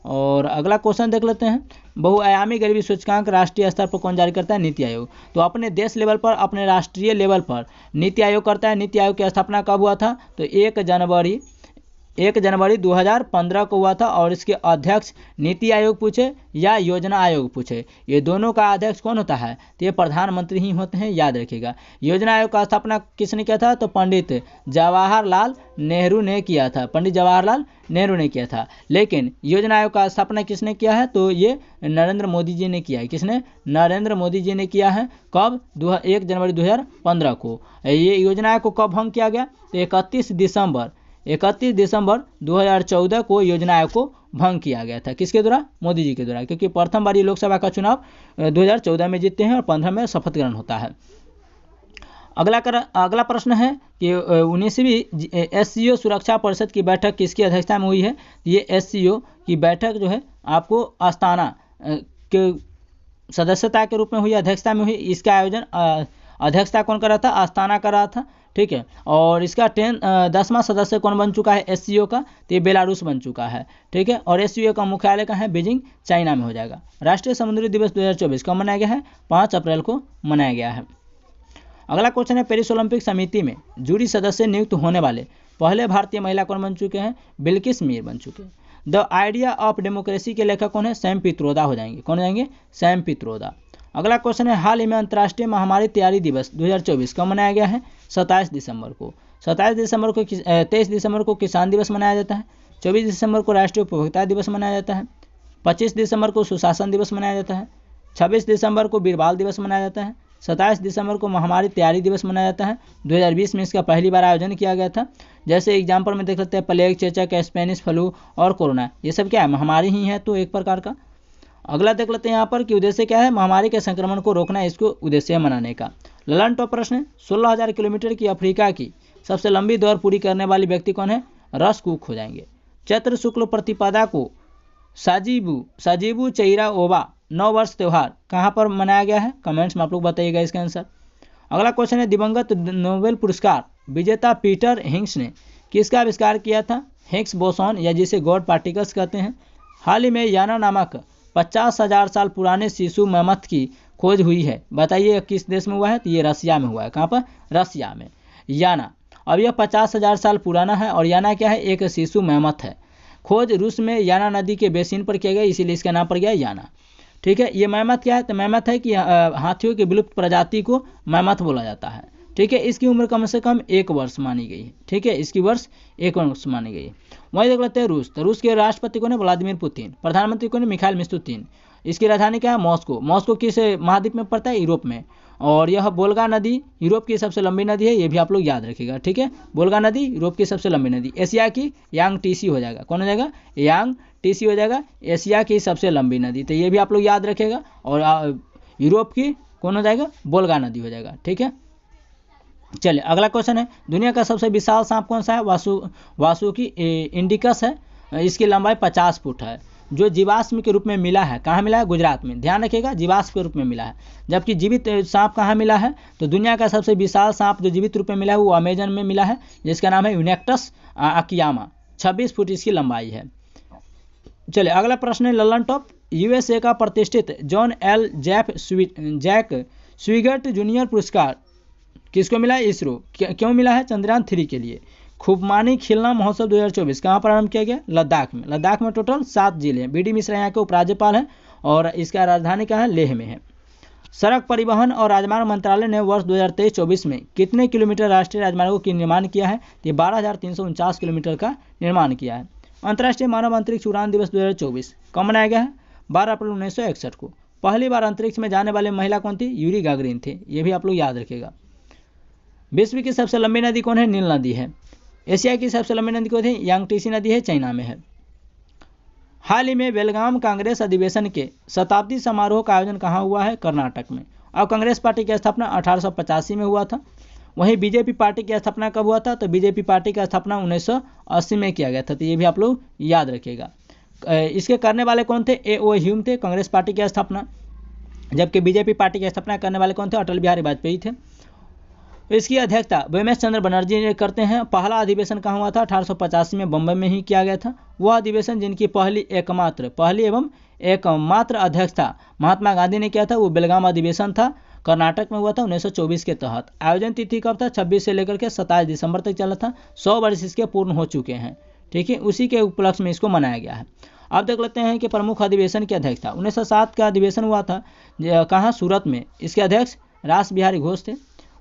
और अगला क्वेश्चन देख लेते हैं, बहुआयामी गरीबी सूचकांक राष्ट्रीय स्तर पर कौन जारी करता है? नीति आयोग। तो अपने देश लेवल पर, अपने राष्ट्रीय लेवल पर नीति आयोग करता है। नीति आयोग की स्थापना कब हुआ था? तो 1 जनवरी 2015 को हुआ था, और इसके अध्यक्ष नीति आयोग पूछे या योजना आयोग पूछे, ये दोनों का अध्यक्ष कौन होता है? तो ये प्रधानमंत्री ही होते हैं, याद रखिएगा। योजना आयोग का स्थापना किसने किया था? तो पंडित जवाहरलाल नेहरू ने किया था। पंडित जवाहरलाल नेहरू ने किया था। लेकिन योजना आयोग का स्थापना किसने किया है? तो ये नरेंद्र मोदी जी ने किया है। किसने? नरेंद्र मोदी जी ने किया है। कब? 1 जनवरी 2015 को। ये योजना आयोग को कब भंग किया गया? तो 31 दिसंबर 2014 को योजना आयोग को भंग किया गया था। किसके द्वारा? मोदी जी के द्वारा, क्योंकि प्रथम बार ये लोकसभा का चुनाव 2014 में जीतते हैं और 15 में शपथ ग्रहण होता है। अगला प्रश्न है कि 19वीं SCO सुरक्षा परिषद की बैठक किसकी अध्यक्षता में हुई है? ये SCO की बैठक जो है आपको अस्ताना के सदस्यता के रूप में हुई, अध्यक्षता में हुई। इसका आयोजन अध्यक्षता कौन कर रहा था? अस्ताना कर रहा था। ठीक है, और इसका 10वां सदस्य कौन बन चुका है SCO का? तो ये बेलारूस बन चुका है। ठीक है, और SCO का मुख्यालय कहाँ है? बीजिंग, चाइना में हो जाएगा। राष्ट्रीय समुद्री दिवस 2024 कब मनाया गया है? 5 अप्रैल को मनाया गया है। अगला क्वेश्चन है, पेरिस ओलंपिक समिति में जूरी सदस्य नियुक्त होने वाले पहले भारतीय महिला कौन बन चुके हैं? बिल्किस मीर बन चुके हैं। द आइडिया ऑफ डेमोक्रेसी के लेखक कौन है? सैम पित्रोदा हो जाएंगे। कौन हो जाएंगे? सैम पित्रोदा। अगला क्वेश्चन है, हाल ही में अंतर्राष्ट्रीय महामारी तैयारी दिवस 2024 कब मनाया गया है? 27 दिसंबर को। 23 दिसंबर को किसान दिवस मनाया जाता है। 24 दिसंबर को राष्ट्रीय उपभोक्ता दिवस मनाया जाता है। 25 दिसंबर को सुशासन दिवस मनाया जाता है। 26 दिसंबर को बीर बाल दिवस मनाया जाता है। 27 दिसंबर को महामारी तैयारी दिवस मनाया जाता है। 2020 में इसका पहली बार आयोजन किया गया था। जैसे एग्जाम्पल में देख सकते हैं, प्लेग, चेचक, स्पेनिश फ्लू और कोरोना, ये सब क्या है? महामारी ही है, तो एक प्रकार का। अगला देख लेते हैं यहाँ पर कि उद्देश्य क्या है? महामारी के संक्रमण को रोकना, इसको उद्देश्य मनाने का। ललन टॉप प्रश्न है, 16,000 किलोमीटर की अफ्रीका की सबसे लंबी दौड़ पूरी करने वाली व्यक्ति कौन है? रस कुक हो जाएंगे। चैत्र शुक्ल प्रतिपदा को साजिबू चेइरा ओबा नव वर्ष त्यौहार कहाँ पर मनाया गया है? कमेंट्स में आप लोग बताइएगा इसका आंसर। अगला क्वेश्चन है, दिवंगत नोबेल पुरस्कार विजेता पीटर हिग्स ने किसका आविष्कार किया था? हिग्स बोसॉन या जिसे गॉड पार्टिकल्स कहते हैं। हाल ही में याना नामक 50,000 साल पुराने शिशु मैमथ की खोज हुई है, बताइए किस देश में हुआ है? तो ये रसिया में हुआ है। कहाँ पर? रसिया में, याना। अब यह 50,000 साल पुराना है और याना क्या है? एक शिशु मैमथ है। खोज रूस में याना नदी के बेसिन पर किया गया, इसीलिए इसका नाम पड़ गया याना। ठीक है, ये मैमथ क्या है? तो मैमथ है कि हाथियों की विलुप्त प्रजाति को मैमथ बोला जाता है। ठीक है, इसकी उम्र कम से कम 1 वर्ष मानी गई है। ठीक है, इसकी वर्ष 1 वर्ष मानी गई है। वहीं देख लेते हैं रूस। तो रूस के राष्ट्रपति कौन है? Vladimir Putin. प्रधानमंत्री कौन है? Mikhail Mishustin. इसकी राजधानी क्या है? मॉस्को। मॉस्को किस महाद्वीप में पड़ता है? यूरोप में। और यह वोल्गा नदी यूरोप की सबसे लंबी नदी है, ये भी आप लोग याद रखिएगा। ठीक है, वोल्गा नदी यूरोप की सबसे लंबी नदी। एशिया की यांग टीसी हो जाएगा। कौन हो जाएगा? यांग टीसी हो जाएगा, एशिया की सबसे लंबी नदी। तो ये भी आप लोग याद रखेगा। और यूरोप की कौन हो जाएगा? वोल्गा नदी हो जाएगा। ठीक है, चलिए अगला क्वेश्चन है, दुनिया का सबसे विशाल सांप कौन सा है? वासुकी इंडिकस है। इसकी लंबाई 50 फुट है, जो जीवाश्म के रूप में मिला है। कहाँ मिला है? गुजरात में। ध्यान रखिएगा, जीवाश्म के रूप में मिला है। जबकि जीवित सांप कहाँ मिला है? तो दुनिया का सबसे विशाल सांप जो जीवित रूप में मिला है वो अमेजन में मिला है, जिसका नाम है यूनेक्टस अकियामा। 26 फुट इसकी लंबाई है। चलिए अगला प्रश्न है, ललन टॉप। यूएसए का प्रतिष्ठित जॉन एल जैक स्विगर्ट जूनियर पुरस्कार किसको मिला है? इसरो। क्यों मिला है? चंद्रयान 3 के लिए। खुबानी खिलना महोत्सव 2024 कहाँ प्रारंभ किया गया? लद्दाख में। लद्दाख में टोटल 7 जिले हैं। बीडी मिश्रा यहाँ के उपराज्यपाल हैं और इसका राजधानी कहाँ है? लेह में है। सड़क परिवहन और राजमार्ग मंत्रालय ने वर्ष 2023-24 में कितने किलोमीटर राष्ट्रीय राजमार्गों की निर्माण किया है? ये 12,349 किलोमीटर का निर्माण किया है। अंतर्राष्ट्रीय मानव अंतरिक्ष उड़ान दिवस 2024 कब मनाया गया है? 12 अप्रैल 1961 को। पहली बार अंतरिक्ष में जाने वाले महिला कौन थी? यूरी गागरिन थे। ये भी आप लोग याद रखेगा। विश्व की सबसे लंबी नदी कौन है? नील नदी है। एशिया की सबसे लंबी नदी कौन है? यांगटीसी नदी है, चाइना में है। हाल ही में बेलगाम कांग्रेस अधिवेशन के शताब्दी समारोह का आयोजन कहाँ हुआ है? कर्नाटक में। अब कांग्रेस पार्टी की स्थापना 1885 में हुआ था। वहीं बीजेपी पार्टी की स्थापना कब हुआ था? तो बीजेपी पार्टी का स्थापना 1980 में किया गया था। तो ये भी आप लोग याद रखिएगा। इसके करने वाले कौन थे? A.O. ह्यूम थे, कांग्रेस पार्टी की स्थापना। जबकि बीजेपी पार्टी की स्थापना करने वाले कौन थे? अटल बिहारी वाजपेयी थे। इसकी अध्यक्षता वेमेश चंद्र बनर्जी ने करते हैं। पहला अधिवेशन कहाँ हुआ था? 1885 में बम्बई में ही किया गया था। वह अधिवेशन जिनकी पहली एवं एकमात्र अध्यक्षता महात्मा गांधी ने किया था, वो बेलगाम अधिवेशन था, कर्नाटक में हुआ था 1924 के तहत। आयोजन तिथि कब था? 26 से लेकर के 27 दिसंबर तक चला था। 100 वर्ष इसके पूर्ण हो चुके हैं। ठीक है, उसी के उपलक्ष्य में इसको मनाया गया है। अब देख लेते हैं कि प्रमुख अधिवेशन की अध्यक्षता 1907 का अधिवेशन हुआ था कहाँ? सूरत में। इसके अध्यक्ष रास बिहारी घोष थे।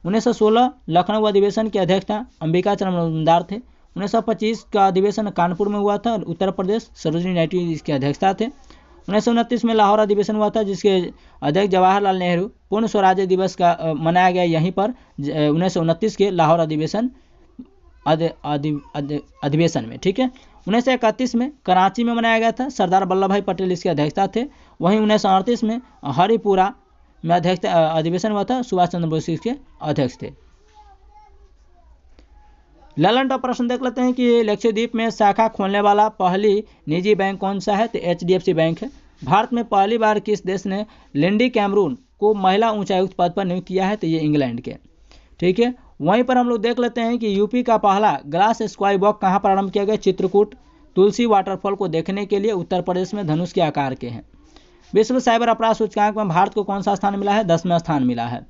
1916 लखनऊ अधिवेशन के अध्यक्षता अंबिका चरण मजूमदार थे। 1925 का अधिवेशन कानपुर में हुआ था, उत्तर प्रदेश, सरोजिनी नायडू इसके अध्यक्षता थे। 1929 में लाहौर अधिवेशन हुआ था, जिसके अध्यक्ष जवाहरलाल नेहरू। पूर्ण स्वराज्य दिवस का मनाया गया यहीं पर 1929 के लाहौर अधिवेशन में। ठीक है, 1931 में कराची में मनाया गया था, सरदार वल्लभ भाई पटेल इसके अध्यक्षता थे। वहीं 1938 में हरिपुरा में अधिवेशन हुआ था, सुभाष चंद्र बोस इसके अध्यक्ष थे। ललन टॉप प्रश्न देख लेते हैं कि लक्षद्वीप में शाखा खोलने वाला पहली निजी बैंक कौन सा है? तो HDFC बैंक है। भारत में पहली बार किस देश ने लिंडी कैमरून को महिला उच्चायुक्त पद पर नियुक्त किया है? तो ये इंग्लैंड के। ठीक है, वहीं पर हम लोग देख लेते हैं कि यूपी का पहला ग्लास स्काई वॉक कहाँ प्रारंभ किया गया? चित्रकूट। तुलसी वाटरफॉल को देखने के लिए उत्तर प्रदेश में धनुष के आकार के हैं। विश्व साइबर अपराध सूचकांक में भारत को कौन सा स्थान मिला है? 10वां स्थान मिला है।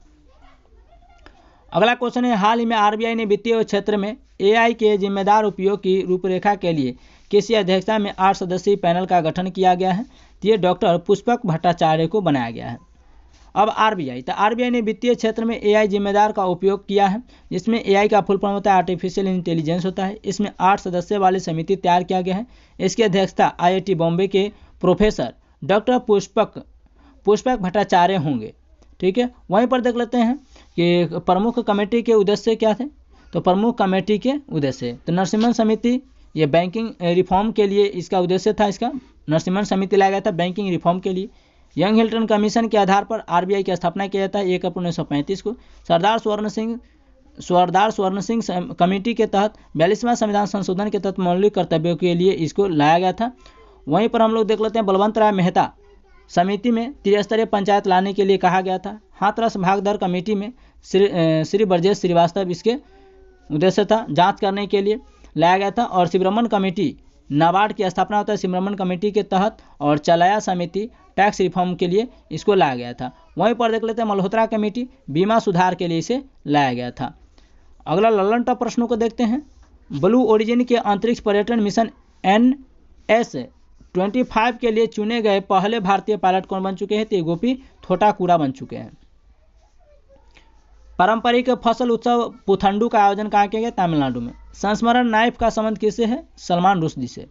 अगला क्वेश्चन है, हाल ही में RBI ने वित्तीय क्षेत्र में AI के जिम्मेदार उपयोग की रूपरेखा के लिए किसी अध्यक्षता में 8 सदस्यीय पैनल का गठन किया गया है? ये डॉक्टर पुष्पक भट्टाचार्य को बनाया गया है। अब RBI ने वित्तीय क्षेत्र में AI जिम्मेदार का उपयोग किया है, जिसमें AI का फुल फॉर्म होता है आर्टिफिशियल इंटेलिजेंस होता है। इसमें 8 सदस्य वाली समिति तैयार किया गया है। इसकी अध्यक्षता IIT बॉम्बे के प्रोफेसर डॉक्टर पुष्पक भट्टाचार्य होंगे। ठीक है, वहीं पर देख लेते हैं कि प्रमुख कमेटी के उद्देश्य क्या थे? तो प्रमुख कमेटी के उद्देश्य तो नरसिम्हन समिति, ये बैंकिंग रिफॉर्म के लिए इसका उद्देश्य था। इसका नरसिम्हन समिति लाया गया था बैंकिंग रिफॉर्म के लिए। यंग हिल्टन कमीशन के आधार पर RBI की स्थापना किया जाता है 1 अप्रैल 1935 को। सरदार स्वर्ण सिंह कमेटी के तहत 42वां संविधान संशोधन के तहत मौलिक कर्तव्यों के लिए इसको लाया गया था। वहीं पर हम लोग देख लेते हैं बलवंत राय मेहता समिति में त्रिस्तरीय पंचायत लाने के लिए कहा गया था। हाथरस भागदर कमेटी में श्री ब्रजेश श्रीवास्तव इसके उद्देश्य था जांच करने के लिए लाया गया था। और शिवरमन कमेटी नाबार्ड की स्थापना होता है शिवरमन कमेटी के तहत, और चलाया समिति टैक्स रिफॉर्म के लिए इसको लाया गया था। वहीं पर देख लेते हैं मल्होत्रा कमेटी बीमा सुधार के लिए इसे लाया गया था। अगला लल्लन टॉप प्रश्नों को देखते हैं। ब्लू ओरिजिन के अंतरिक्ष पर्यटन मिशन NS-25 के लिए चुने गए पहले भारतीय पायलट कौन बन चुके हैं? तो गोपी थोटाकुरा बन चुके हैं। पारंपरिक फसल उत्सव पुथंडू का आयोजन कहाँ किया गया? तमिलनाडु में। संस्मरण नाइफ का संबंध किससे है? सलमान रुश्दी से।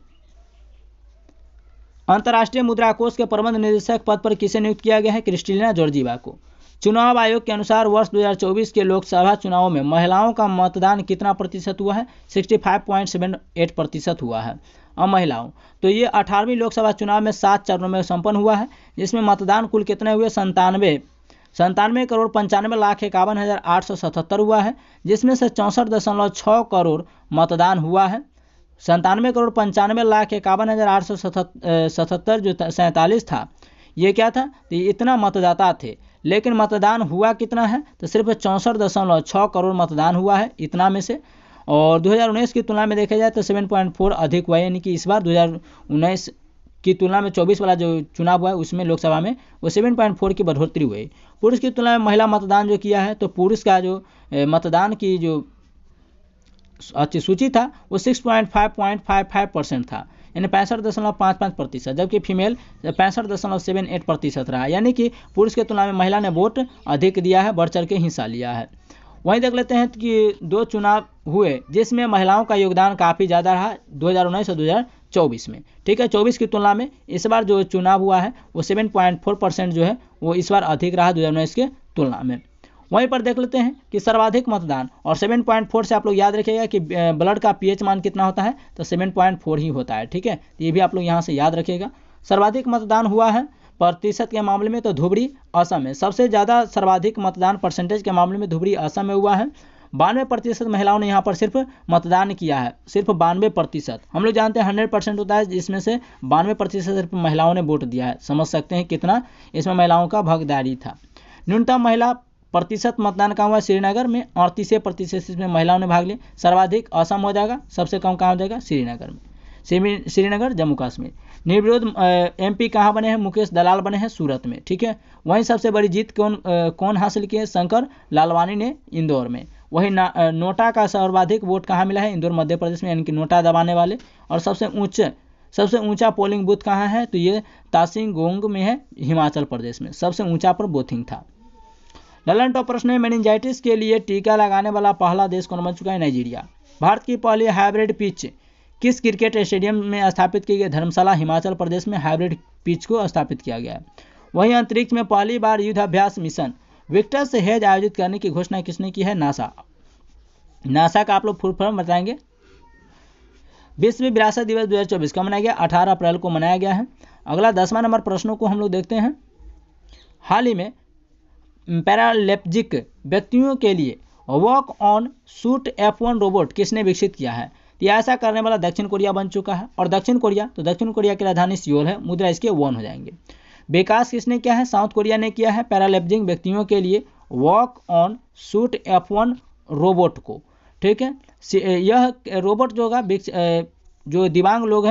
अंतर्राष्ट्रीय मुद्रा कोष के प्रबंध निदेशक पद पर किसे नियुक्त किया गया है? क्रिस्टिना जॉर्जीवा को। चुनाव आयोग के अनुसार वर्ष 2024 के लोकसभा चुनावों में महिलाओं का मतदान कितना प्रतिशत हुआ है? 65.78% हुआ है। अब महिलाओं, तो ये 18वीं लोकसभा चुनाव में 7 चरणों में संपन्न हुआ है, जिसमें मतदान कुल कितने हुए? 97,95,51,877 हुआ है, जिसमें से 64.6 करोड़ मतदान हुआ है। 97,95,51,877 जो 47 था, ये क्या था? तो इतना मतदाता थे, लेकिन मतदान हुआ कितना है? तो सिर्फ 64.6 करोड़ मतदान हुआ है इतना में से। और 2019 की तुलना में देखा जाए तो 7.4 अधिक हुआ है, यानी कि इस बार 2019 की तुलना में 24 वाला जो चुनाव हुआ है उसमें लोकसभा में वो 7.4 की बढ़ोतरी हुई। पुरुष की तुलना में महिला मतदान जो किया है, तो पुरुष का जो मतदान की जो अच्छी सूची था वो 6.55% था, यानी 65.55%, जबकि फीमेल 65.78% रहा, यानी कि पुरुष की तुलना में महिला ने वोट अधिक दिया है, बढ़ चढ़ के हिस्सा लिया है। वहीं देख लेते हैं कि 2 चुनाव हुए जिसमें महिलाओं का योगदान काफ़ी ज़्यादा रहा, 2019 और 2024 में। ठीक है, 24 की तुलना में इस बार जो चुनाव हुआ है वो 7.4% जो है वो इस बार अधिक रहा 2019 के तुलना में। वहीं पर देख लेते हैं कि सर्वाधिक मतदान, और 7.4 से आप लोग याद रखिएगा कि ब्लड का pH मान कितना होता है? तो 7.4 ही होता है। ठीक है, तो ये भी आप लोग यहाँ से याद रखिएगा। सर्वाधिक मतदान हुआ है प्रतिशत के मामले में तो धुबरी असम में सबसे ज़्यादा सर्वाधिक मतदान परसेंटेज के मामले में धुबरी असम में हुआ है। 92% महिलाओं ने यहाँ पर सिर्फ मतदान किया है, सिर्फ 92%। हम लोग जानते हैं 100% होता है, जिसमें से 92% सिर्फ महिलाओं ने वोट दिया है। समझ सकते हैं कितना इसमें महिलाओं का भागीदारी था। न्यूनतम महिला प्रतिशत मतदान कहाँ हुआ? श्रीनगर में 38% इसमें महिलाओं ने भाग लिया। सर्वाधिक असम हो जाएगा, सबसे कम कहाँ हो जाएगा? श्रीनगर में। श्रीनगर जम्मू कश्मीर। निर्विरोध MP कहाँ बने हैं? मुकेश दलाल बने हैं सूरत में। ठीक है, वहीं सबसे बड़ी जीत कौन हासिल की है? शंकर लालवानी ने इंदौर में। वहीं नोटा का सर्वाधिक वोट कहाँ मिला है? इंदौर मध्य प्रदेश में, यानी कि नोटा दबाने वाले। और सबसे ऊंचा पोलिंग बूथ कहाँ है? तो ये तासिंगोंग में है, हिमाचल प्रदेश में। सबसे ऊंचा पर बोथिंग था। ललन टॉप प्रश्न में मेनिंजाइटिस के लिए टीका लगाने वाला पहला देश कौन बन चुका है? नाइजीरिया। भारत की पहली हाइब्रिड पिच किस क्रिकेट स्टेडियम में स्थापित की गई? धर्मशाला हिमाचल प्रदेश में हाइब्रिड पिच को स्थापित किया गया है। वहीं अंतरिक्ष में पहली बार युद्धाभ्यास मिशन विक्टर्स हेज आयोजित करने की घोषणा किसने की है? नासा का आप लोग फुल फॉर्म बताएंगे। विश्व विरासत दिवस 2024 कब मनाया गया? 18 अप्रैल को मनाया गया है। अगला 10वां नंबर प्रश्नों को हम लोग देखते हैं। हाल ही में पैरालिम्पिक व्यक्तियों के लिए walk on shoot F1 robot किसने विकसित किया है? तो ऐसा करने वाला दक्षिण कोरिया बन चुका है। और दक्षिण कोरिया की राजधानी सियोल है। मुद्रा इसके वॉन हो जाएंगे। विकास किसने किया है? साउथ कोरिया ने किया है पैरालिम्पिक व्यक्तियों के लिए walk on shoot F1 robot को। ठीक है, यह रोबोट जो होगा जो दिव्यांग लोग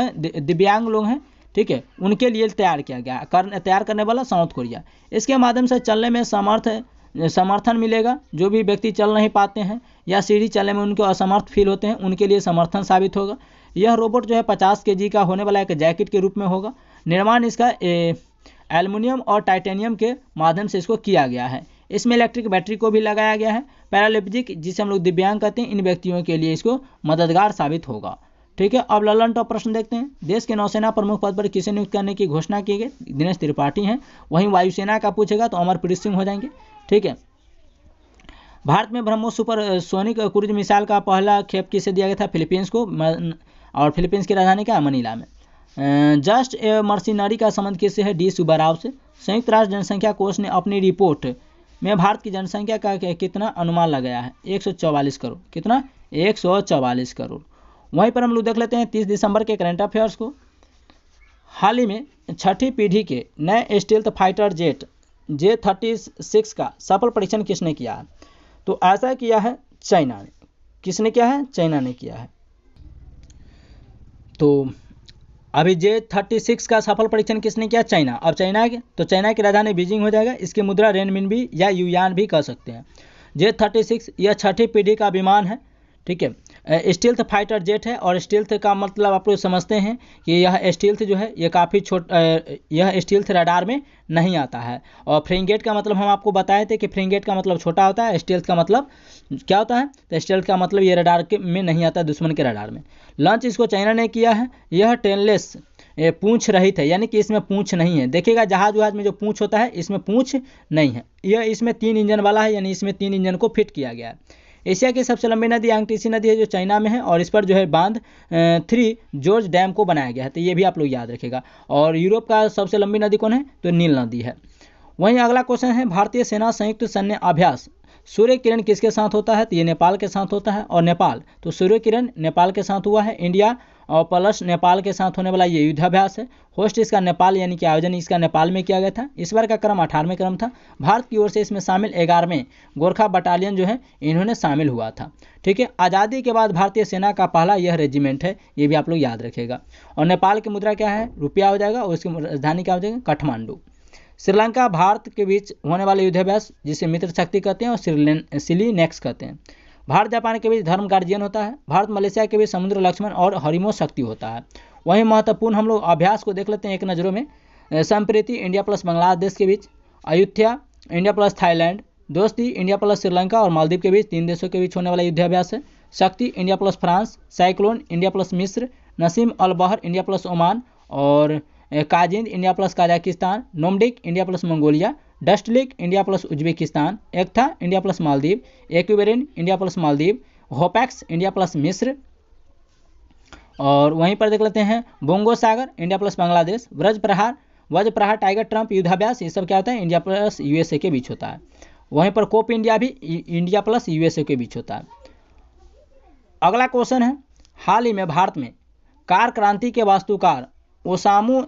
हैं, ठीक है, उनके लिए तैयार किया गया। तैयार करने वाला साउथ कोरिया। इसके माध्यम से चलने में समर्थन मिलेगा। जो भी व्यक्ति चल नहीं पाते हैं या सीढ़ी चलने में उनको असमर्थ फील होते हैं, उनके लिए समर्थन साबित होगा। यह रोबोट जो है 50 kg का होने वाला एक जैकेट के रूप में होगा। निर्माण इसका एल्युमिनियम और टाइटेनियम के माध्यम से इसको किया गया है। इसमें इलेक्ट्रिक बैटरी को भी लगाया गया है। पैरालिम्पिक, जिसे हम लोग दिव्यांग कहते हैं, इन व्यक्तियों के लिए इसको मददगार साबित होगा। ठीक है, अब ललन टॉप प्रश्न देखते हैं। देश के नौसेना प्रमुख पद पर किसे नियुक्त करने की घोषणा की गई? दिनेश त्रिपाठी हैं। वहीं वायुसेना का पूछेगा तो अमरप्रीत सिंह हो जाएंगे। ठीक है, भारत में ब्रह्मोस सुपरसोनिक क्रूज मिसाइल का पहला खेप किसे दिया गया था? फिलीपींस को। और फिलीपींस की राजधानी क्या? मनीला में। जस्ट ए मर्सिनरी का संबंध किससे है? डी सुब्बाराव से। संयुक्त राष्ट्र जनसंख्या कोष ने अपनी रिपोर्ट में भारत की जनसंख्या का कितना अनुमान लगाया है? 144 करोड़। कितना? 144 करोड़। वहीं पर हम लोग देख लेते हैं 30 दिसंबर के करंट अफेयर्स को। हाल ही में छठी पीढ़ी के नए स्टील्थ फाइटर जेट J-36 का सफल परीक्षण किसने किया है? तो ऐसा किया है चाइना ने। किसने किया है? चाइना ने किया है। तो अभी J-36 का सफल परीक्षण किसने किया? चाइना। अब चाइना के तो चाइना की राजधानी बीजिंग हो जाएगा। इसकी मुद्रा रेनमिनबी या युआन भी कह सकते हैं। J-36 यह छठी पीढ़ी का विमान है, ठीक है। स्टील्थ फाइटर जेट है और स्टील्थ का मतलब आप लोग समझते हैं कि यह स्टील्थ जो है ये काफ़ी यह स्टील्थ रडार में नहीं आता है। और फ्रिगेट का मतलब हम आपको बताए थे कि फ्रिगेट का मतलब छोटा होता है, स्टील्थ का मतलब क्या होता है? तो स्टील्थ का मतलब ये रडार में नहीं आता, दुश्मन के रडार में। लॉन्च इसको चाइना ने किया है। यह टेनलेस पूंछ रहित है, यानी कि इसमें पूंछ नहीं है। देखिएगा जहाज में जो पूंछ होता है इसमें पूंछ नहीं है। यह इसमें 3 इंजन वाला है, यानी इसमें 3 इंजन को फिट किया गया है। एशिया की सबसे लंबी नदी यांगटीसी नदी है जो चाइना में है और इस पर जो है बांध 3 जॉर्ज डैम को बनाया गया है। तो ये भी आप लोग याद रखेगा। और यूरोप का सबसे लंबी नदी कौन है? तो नील नदी है। वहीं अगला क्वेश्चन है, भारतीय सेना संयुक्त सैन्य अभ्यास सूर्य किरण किसके साथ होता है? तो ये नेपाल के साथ होता है। और नेपाल तो सूर्य किरण नेपाल के साथ हुआ है। इंडिया और प्लस नेपाल के साथ होने वाला ये युद्धाभ्यास है। होस्ट इसका नेपाल, यानी कि आयोजन इसका नेपाल में किया गया था। इस बार का क्रम 18वें क्रम था। भारत की ओर से इसमें शामिल 11वें गोरखा बटालियन जो है इन्होंने शामिल हुआ था, ठीक है। आज़ादी के बाद भारतीय सेना का पहला यह रेजिमेंट है, ये भी आप लोग याद रखेगा। और नेपाल की मुद्रा क्या है? रुपया हो जाएगा और इसकी राजधानी क्या हो जाएगा? काठमांडू। श्रीलंका भारत के बीच होने वाले युद्धाभ्यास जिसे मित्र शक्ति कहते हैं और सिलीनेक्स कहते हैं। भारत जापान के बीच धर्म गार्जियन होता है। भारत मलेशिया के बीच समुद्र लक्ष्मण और हरिमो शक्ति होता है। वहीं महत्वपूर्ण हम लोग अभ्यास को देख लेते हैं एक नज़रों में। संप्रीति इंडिया प्लस बांग्लादेश के बीच, अयुत्या इंडिया प्लस थाईलैंड, दोस्ती इंडिया प्लस श्रीलंका और मालदीव के बीच 3 देशों के बीच होने वाला युद्धाभ्यास है। Shakti India plus France, Cyclone India plus मिस्र, Naseem Al Bahr India plus Oman और Kazind India plus Kazakhstan, Nomadic India plus Mongolia, Dustlik India plus Uzbekistan, Ekatha India plus Maldives, Ekuverin India plus Maldives, Hopex India plus मिस्र। और वहीं पर देख लेते हैं Bongo Sagar India plus Bangladesh, Vajraprahar Tiger Triumph युद्धाभ्यास, ये सब क्या होता है? इंडिया प्लस यूएसए के बीच होता है। वहीं पर कोप इंडिया भी इंडिया प्लस यूएसए के बीच होता है। अगला क्वेश्चन है, हाल ही में भारत में कार क्रांति के वास्तुकार ओसामू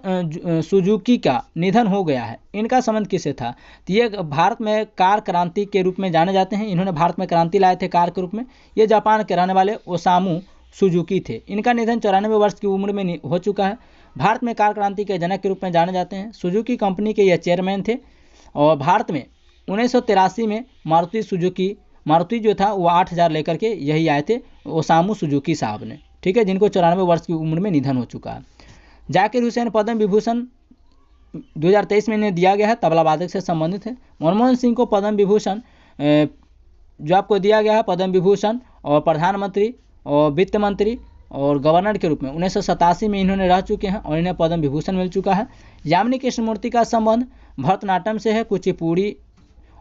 सुजुकी का निधन हो गया है। इनका संबंध किससे था? तो ये भारत में कार क्रांति के रूप में जाने जाते हैं। इन्होंने भारत में क्रांति लाए थे कार के रूप में। ये जापान के रहने वाले ओसामू सुजुकी थे। इनका निधन 94 वर्ष की उम्र में हो चुका है। भारत में कार क्रांति के जनक के रूप में जाने जाते हैं। सुजुकी कंपनी के ये चेयरमैन थे। और भारत में 1983 में मारुति जो था वो 8000 लेकर के यही आए थे ओसामू सुजुकी साहब ने, ठीक है, जिनको 94 वर्ष की उम्र में निधन हो चुका है। जाकिर हुसैन पद्म विभूषण 2023 में इन्हें दिया गया है, तबला वादक से संबंधित है। मनमोहन सिंह को पद्म विभूषण जो आपको दिया गया है पद्म विभूषण और प्रधानमंत्री और वित्त मंत्री और गवर्नर के रूप में 1987 में इन्होंने रह चुके हैं और इन्हें पद्म विभूषण मिल चुका है। यामिनी कृष्णमूर्ति का संबंध भरतनाट्यम से है, कुचिपुड़ी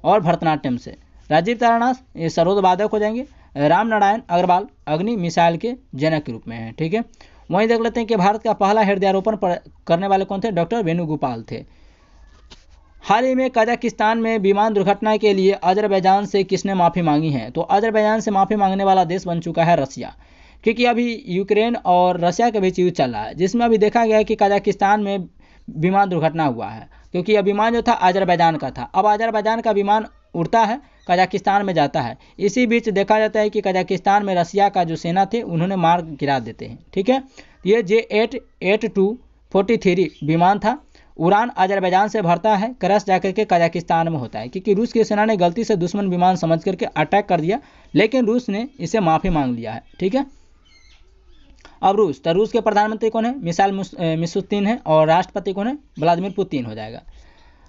और भरतनाट्यम से। राजीव तारानाथ ये सरोद वादक हो जाएंगे। राम नारायण अग्रवाल अग्नि मिसाइल के जनक के रूप में है, ठीक है। वहीं देख लेते हैं कि भारत का पहला हृदयारोपण करने वाले कौन थे? डॉक्टर वेणुगोपाल थे। हाल ही में कजाकिस्तान में विमान दुर्घटना के लिए अजरबैजान से किसने माफ़ी मांगी है? तो अजरबैजान से माफ़ी मांगने वाला देश बन चुका है रसिया, क्योंकि अभी यूक्रेन और रसिया के बीच युद्ध चल रहा है, जिसमें अभी देखा गया है कि कजाकिस्तान में विमान दुर्घटना हुआ है, क्योंकि यह विमान जो था अजरबैजान का था। अब अजरबैजान का विमान उड़ता है, कजाकिस्तान में जाता है। इसी बीच देखा जाता है कि कजाकिस्तान में रसिया का जो सेना थे उन्होंने मार गिरा देते हैं, ठीक है। ये J-882-43 विमान था। उड़ान अजरबैजान से भरता है, क्रैश जाकर के कजाकिस्तान में होता है, क्योंकि रूस की सेना ने गलती से दुश्मन विमान समझ करके अटैक कर दिया, लेकिन रूस ने इसे माफ़ी मांग लिया है, ठीक है। अब रूस के प्रधानमंत्री कौन है? मिसाइल मिशुद्दीन है और राष्ट्रपति कौन है? व्लादिमीर पुतिन हो जाएगा।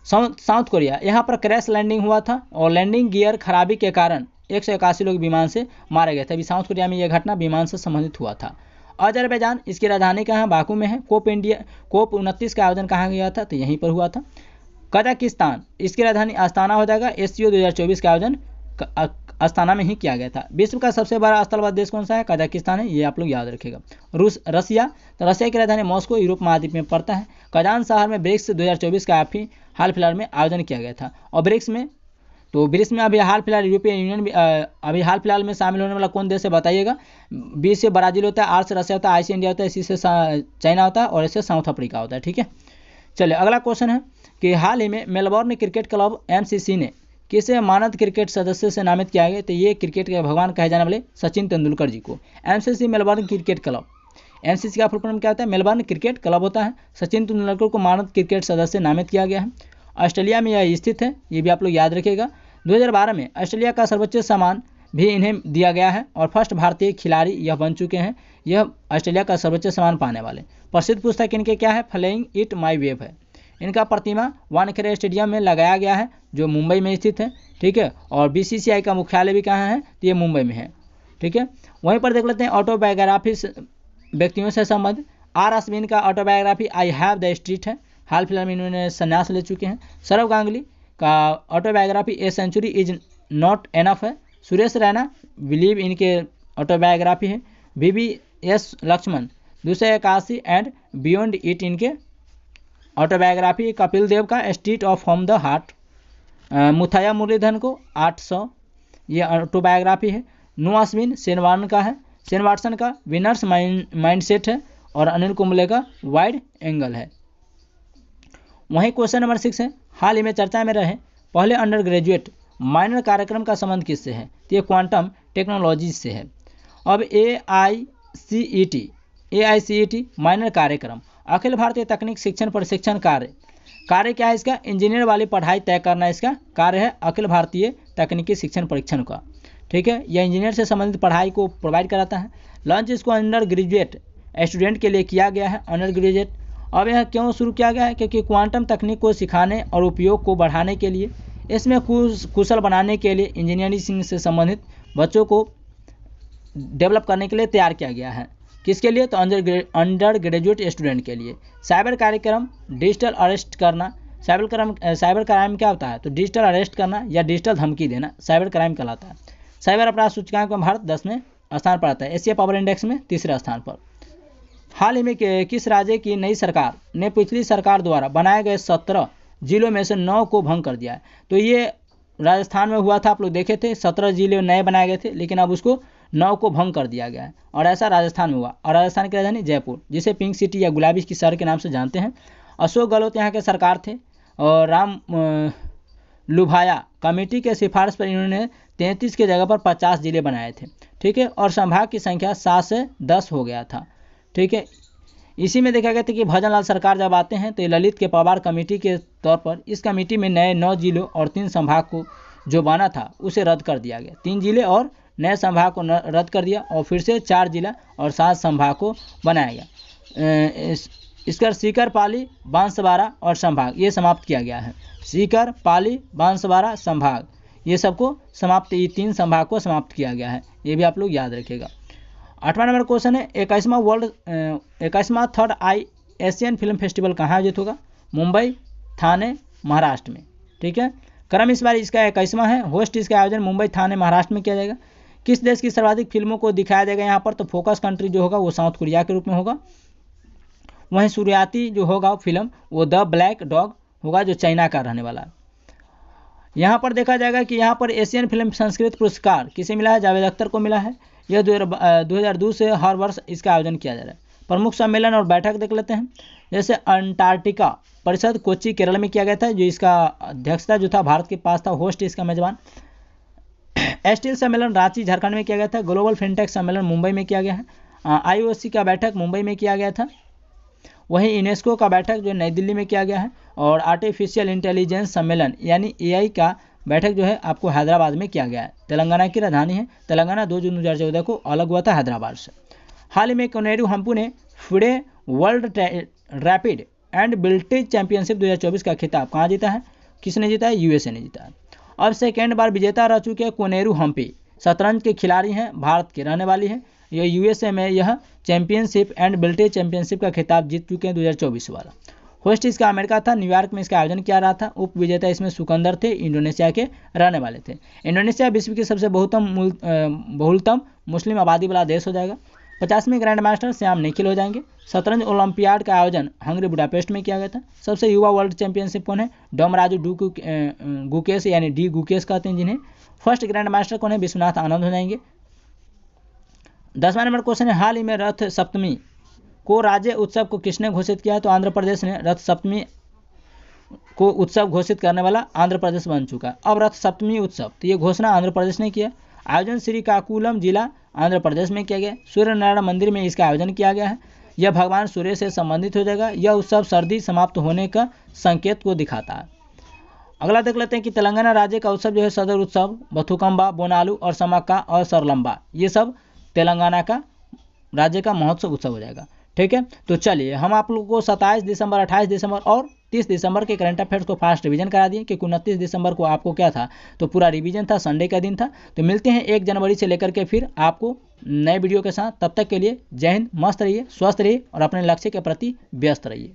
साउथ कोरिया, यहाँ पर क्रैश लैंडिंग हुआ था और लैंडिंग गियर खराबी के कारण 181 लोग विमान से मारे गए थे। अभी साउथ कोरिया में यह घटना विमान से संबंधित हुआ था। अजरबैजान, इसकी राजधानी कहाँ? बाकू में है। कोप 29 का आयोजन कहाँ गया था? तो यहीं पर हुआ था। कजाकिस्तान, इसकी राजधानी अस्ताना हो जाएगा। एससीओ 2024 का आयोजन अस्ताना में ही किया गया था। विश्व का सबसे बड़ा स्थलबद्ध देश कौन सा है? कजाकिस्तान है, ये आप लोग याद रखेगा। रसिया, तो रसिया की राजधानी मॉस्को यूरोप महाद्वीप में पड़ता है। कजान शहर में ब्रिक्स 2024 का हाल फिलहाल में आयोजन किया गया था और ब्रिक्स में तो ब्रिक्स में अभी हाल फिलहाल यूरोपियन यूनियन भी अभी हाल फिलहाल में शामिल होने वाला कौन देश है बताइएगा। बी से ब्राजील होता है, आर से रशिया होता है, आई से इंडिया होता है, सी से चाइना होता है और ऐसे साउथ अफ्रीका होता है। ठीक है, चलिए अगला क्वेश्चन है कि हाल ही में मेलबोर्न क्रिकेट क्लब MCC ने किसे मानद क्रिकेट सदस्य से नामित किया गया। तो ये क्रिकेट के भगवान कहे जाने वाले सचिन तेंदुलकर जी को MCC Melbourne cricket club, MCC का फुल फॉर्म क्या होता है, मेलबोर्न क्रिकेट क्लब होता है। सचिन तेंदुलकर को मानद क्रिकेट सदस्य नामित किया गया है। ऑस्ट्रेलिया में यह स्थित है, ये भी आप लोग याद रखिएगा। 2012 में ऑस्ट्रेलिया का सर्वोच्च सम्मान भी इन्हें दिया गया है और फर्स्ट भारतीय खिलाड़ी यह बन चुके हैं। यह ऑस्ट्रेलिया का सर्वोच्च सम्मान पाने वाले। प्रसिद्ध पुस्तक इनके क्या है, फ्लाइंग इट माई वेव है। इनका प्रतिमा वानखेड़े स्टेडियम में लगाया गया है जो मुंबई में स्थित है। ठीक है, और BCCI का मुख्यालय भी कहाँ है, तो ये मुंबई में है। ठीक है, वहीं पर देख लेते हैं ऑटोबायोग्राफी व्यक्तियों से संबंधित। R अश्विन का autobiography I have the street है, हाल फिलहाल में इन्होंने संन्यास ले चुके हैं। सौरव गांगुली का autobiography a century is not enough है। सुरेश रैना बिलीव इनके ऑटोबायोग्राफी है। VVS Laxman 281 and beyond it इनके ऑटोबायोग्राफी। कपिल देव का straight from the heart. Muttiah Muralidharan को 800 ये ऑटोबायोग्राफी है। नो अश्विन शेन वाटसन का विनर्स माइंडसेट है और अनिल कुंबले का वाइड एंगल है। वहीं क्वेश्चन नंबर 6 है, हाल ही में चर्चा में रहे पहले अंडर ग्रेजुएट माइनर कार्यक्रम का संबंध किससे है, तो ये क्वांटम टेक्नोलॉजी से है। अब AICTE माइनर कार्यक्रम अखिल भारतीय तकनीक शिक्षण प्रशिक्षण कार्य क्या है इसका, इंजीनियर वाली पढ़ाई तय करना इसका कार्य है अखिल भारतीय तकनीकी शिक्षण परीक्षण का। ठीक है, यह इंजीनियर से संबंधित पढ़ाई को प्रोवाइड कराता है। लॉन्च इसको अंडर ग्रेजुएट स्टूडेंट के लिए किया गया है, अंडर ग्रेजुएट। अब यह क्यों शुरू किया गया है, क्योंकि क्वांटम तकनीक को सिखाने और उपयोग को बढ़ाने के लिए, इसमें कुशल बनाने के लिए इंजीनियरिंग से संबंधित बच्चों को डेवलप करने के लिए तैयार किया गया है। किसके लिए, तो अंडर ग्रेजुएट स्टूडेंट के लिए। साइबर कार्यक्रम डिजिटल अरेस्ट करना। साइबर क्राइम क्या होता है, तो डिजिटल अरेस्ट करना या डिजिटल धमकी देना साइबर क्राइम कहलाता है। साइबर अपराध सूचकांक में भारत 10वें स्थान पर आता है, एशिया पावर इंडेक्स में 3रे स्थान पर। हाल ही में किस राज्य की नई सरकार ने पिछली सरकार द्वारा बनाए गए 17 जिलों में से 9 को भंग कर दिया है, तो ये राजस्थान में हुआ था, आप लोग देखे थे 17 जिले नए बनाए गए थे, लेकिन अब उसको 9 को भंग कर दिया गया है और ऐसा राजस्थान में हुआ। और राजस्थान की राजधानी जयपुर, जिसे पिंक सिटी या गुलाबी की शहर के नाम से जानते हैं। अशोक गहलोत यहाँ के सरकार थे और राम लुभाया कमेटी के सिफारिश पर इन्होंने 33 की जगह पर 50 जिले बनाए थे। ठीक है, और संभाग की संख्या 7 से 10 हो गया था। ठीक है, इसी में देखा गया था कि भजन लाल सरकार जब आते हैं तो ललित के पवार कमेटी के तौर पर इस कमेटी में नए 9 जिलों और 3 संभाग को जो बना था उसे रद्द कर दिया गया। 3 जिले और नए संभाग को रद्द कर दिया और फिर से 4 जिला और 7 संभाग को बनाया गया। इसका सीकर, पाली, बांसवाड़ा और संभाग ये समाप्त किया गया है। सीकर, पाली, बांसवाड़ा, संभाग ये सबको समाप्त, ये 3 संभाग को समाप्त किया गया है, ये भी आप लोग याद रखिएगा। 8वां नंबर क्वेश्चन है, 21वां थर्ड आई एशियन फिल्म फेस्टिवल कहाँ आयोजित होगा, मुंबई, थाने, महाराष्ट्र में। ठीक है, क्रम इस बार इसका 21वां है। होस्ट इसका आयोजन मुंबई, थाने, महाराष्ट्र में किया जाएगा। किस देश की सर्वाधिक फिल्मों को दिखाया जाएगा यहाँ पर, तो फोकस कंट्री जो होगा वो साउथ कोरिया के रूप में होगा। वहीं शुरुआती जो होगा फिल्म वो द ब्लैक डॉग होगा जो चाइना का रहने वाला है। यहाँ पर देखा जाएगा कि यहाँ पर एशियन फिल्म संस्कृत पुरस्कार किसे मिला है, जावेद अख्तर को मिला है। यह 2002 से हर वर्ष इसका आयोजन किया जा रहा है। प्रमुख सम्मेलन और बैठक देख लेते हैं। जैसे अंटार्कटिका परिषद कोच्चि केरल में किया गया था, जो इसका अध्यक्षता जो था भारत के पास था, होस्ट इसका मेजबान। स्टील सम्मेलन रांची झारखंड में किया गया था। ग्लोबल फिनटेक सम्मेलन मुंबई में किया गया है। IOC का बैठक मुंबई में किया गया था। वहीं यूनेस्को का बैठक जो नई दिल्ली में किया गया है। और आर्टिफिशियल इंटेलिजेंस सम्मेलन यानी AI का बैठक जो है आपको हैदराबाद में किया गया है। तेलंगाना की राजधानी है। तेलंगाना 2 जून 2014 को अलग हुआ था हैदराबाद से। हाल ही में कोनेरू हम्पू ने FIDE World Rapid and Blitz Championship 2024 का खिताब कहाँ जीता है, किसने जीता है, USA ने जीता है। अब सेकेंड बार विजेता रह चुके हैं कोनेरू हम्पी। शतरंज के खिलाड़ी हैं, भारत के रहने वाली है। यह USA में यह चैंपियनशिप एंड बिल्टेज चैंपियनशिप का खिताब जीत चुके हैं 2024 वाला। होस्ट इसका अमेरिका था, न्यूयॉर्क में इसका आयोजन किया रहा था। उप विजेता इसमें सिकंदर थे, इंडोनेशिया के रहने वाले थे। इंडोनेशिया विश्व की सबसे बहुलतम मुस्लिम आबादी वाला देश हो जाएगा। 50वें ग्रैंड मास्टर श्याम निखिल हो जाएंगे। शतरंज ओलंपियाड का आयोजन हंगरी बुडापेस्ट में किया गया था। सबसे युवा वर्ल्ड चैंपियनशिप कौन है? डोमराजू गुकेश यानी डी गुकेश कहते हैं जिन्हें। फर्स्ट ग्रैंड मास्टर कौन है? विश्वनाथ आनंद हो जाएंगे। 10वां नंबर क्वेश्चन है, हाल ही में रथ सप्तमी को राज्य उत्सव को किसने घोषित किया है? तो आंध्र प्रदेश ने रथ सप्तमी को उत्सव घोषित करने वाला आंध्र प्रदेश बन चुका है। अब रथ सप्तमी उत्सव, तो ये घोषणा आंध्र प्रदेश ने किया। आयोजन श्रीकाकुलम जिला आंध्र प्रदेश में किया गया। सूर्य नारायण मंदिर में इसका आयोजन किया गया है। यह भगवान सूर्य से संबंधित हो जाएगा। यह उत्सव सर्दी समाप्त होने का संकेत को दिखाता है। अगला देख लेते हैं कि तेलंगाना राज्य का उत्सव जो है सदर उत्सव, बथुकंबा, बोनालू और समक्का और सरलंबा, ये सब तेलंगाना का राज्य का महोत्सव उत्सव हो जाएगा। ठीक है, तो चलिए हम आप लोगों को 27 दिसंबर, 28 दिसंबर और 30 दिसंबर के करंट अफेयर्स को फास्ट रिवीजन करा दिए, क्योंकि 29 दिसंबर को आपको क्या था, तो पूरा रिवीजन था, संडे का दिन था। तो मिलते हैं 1 जनवरी से लेकर के फिर आपको नए वीडियो के साथ। तब तक के लिए जय हिंद, मस्त रहिए, स्वस्थ रहिए और अपने लक्ष्य के प्रति व्यस्त रहिए।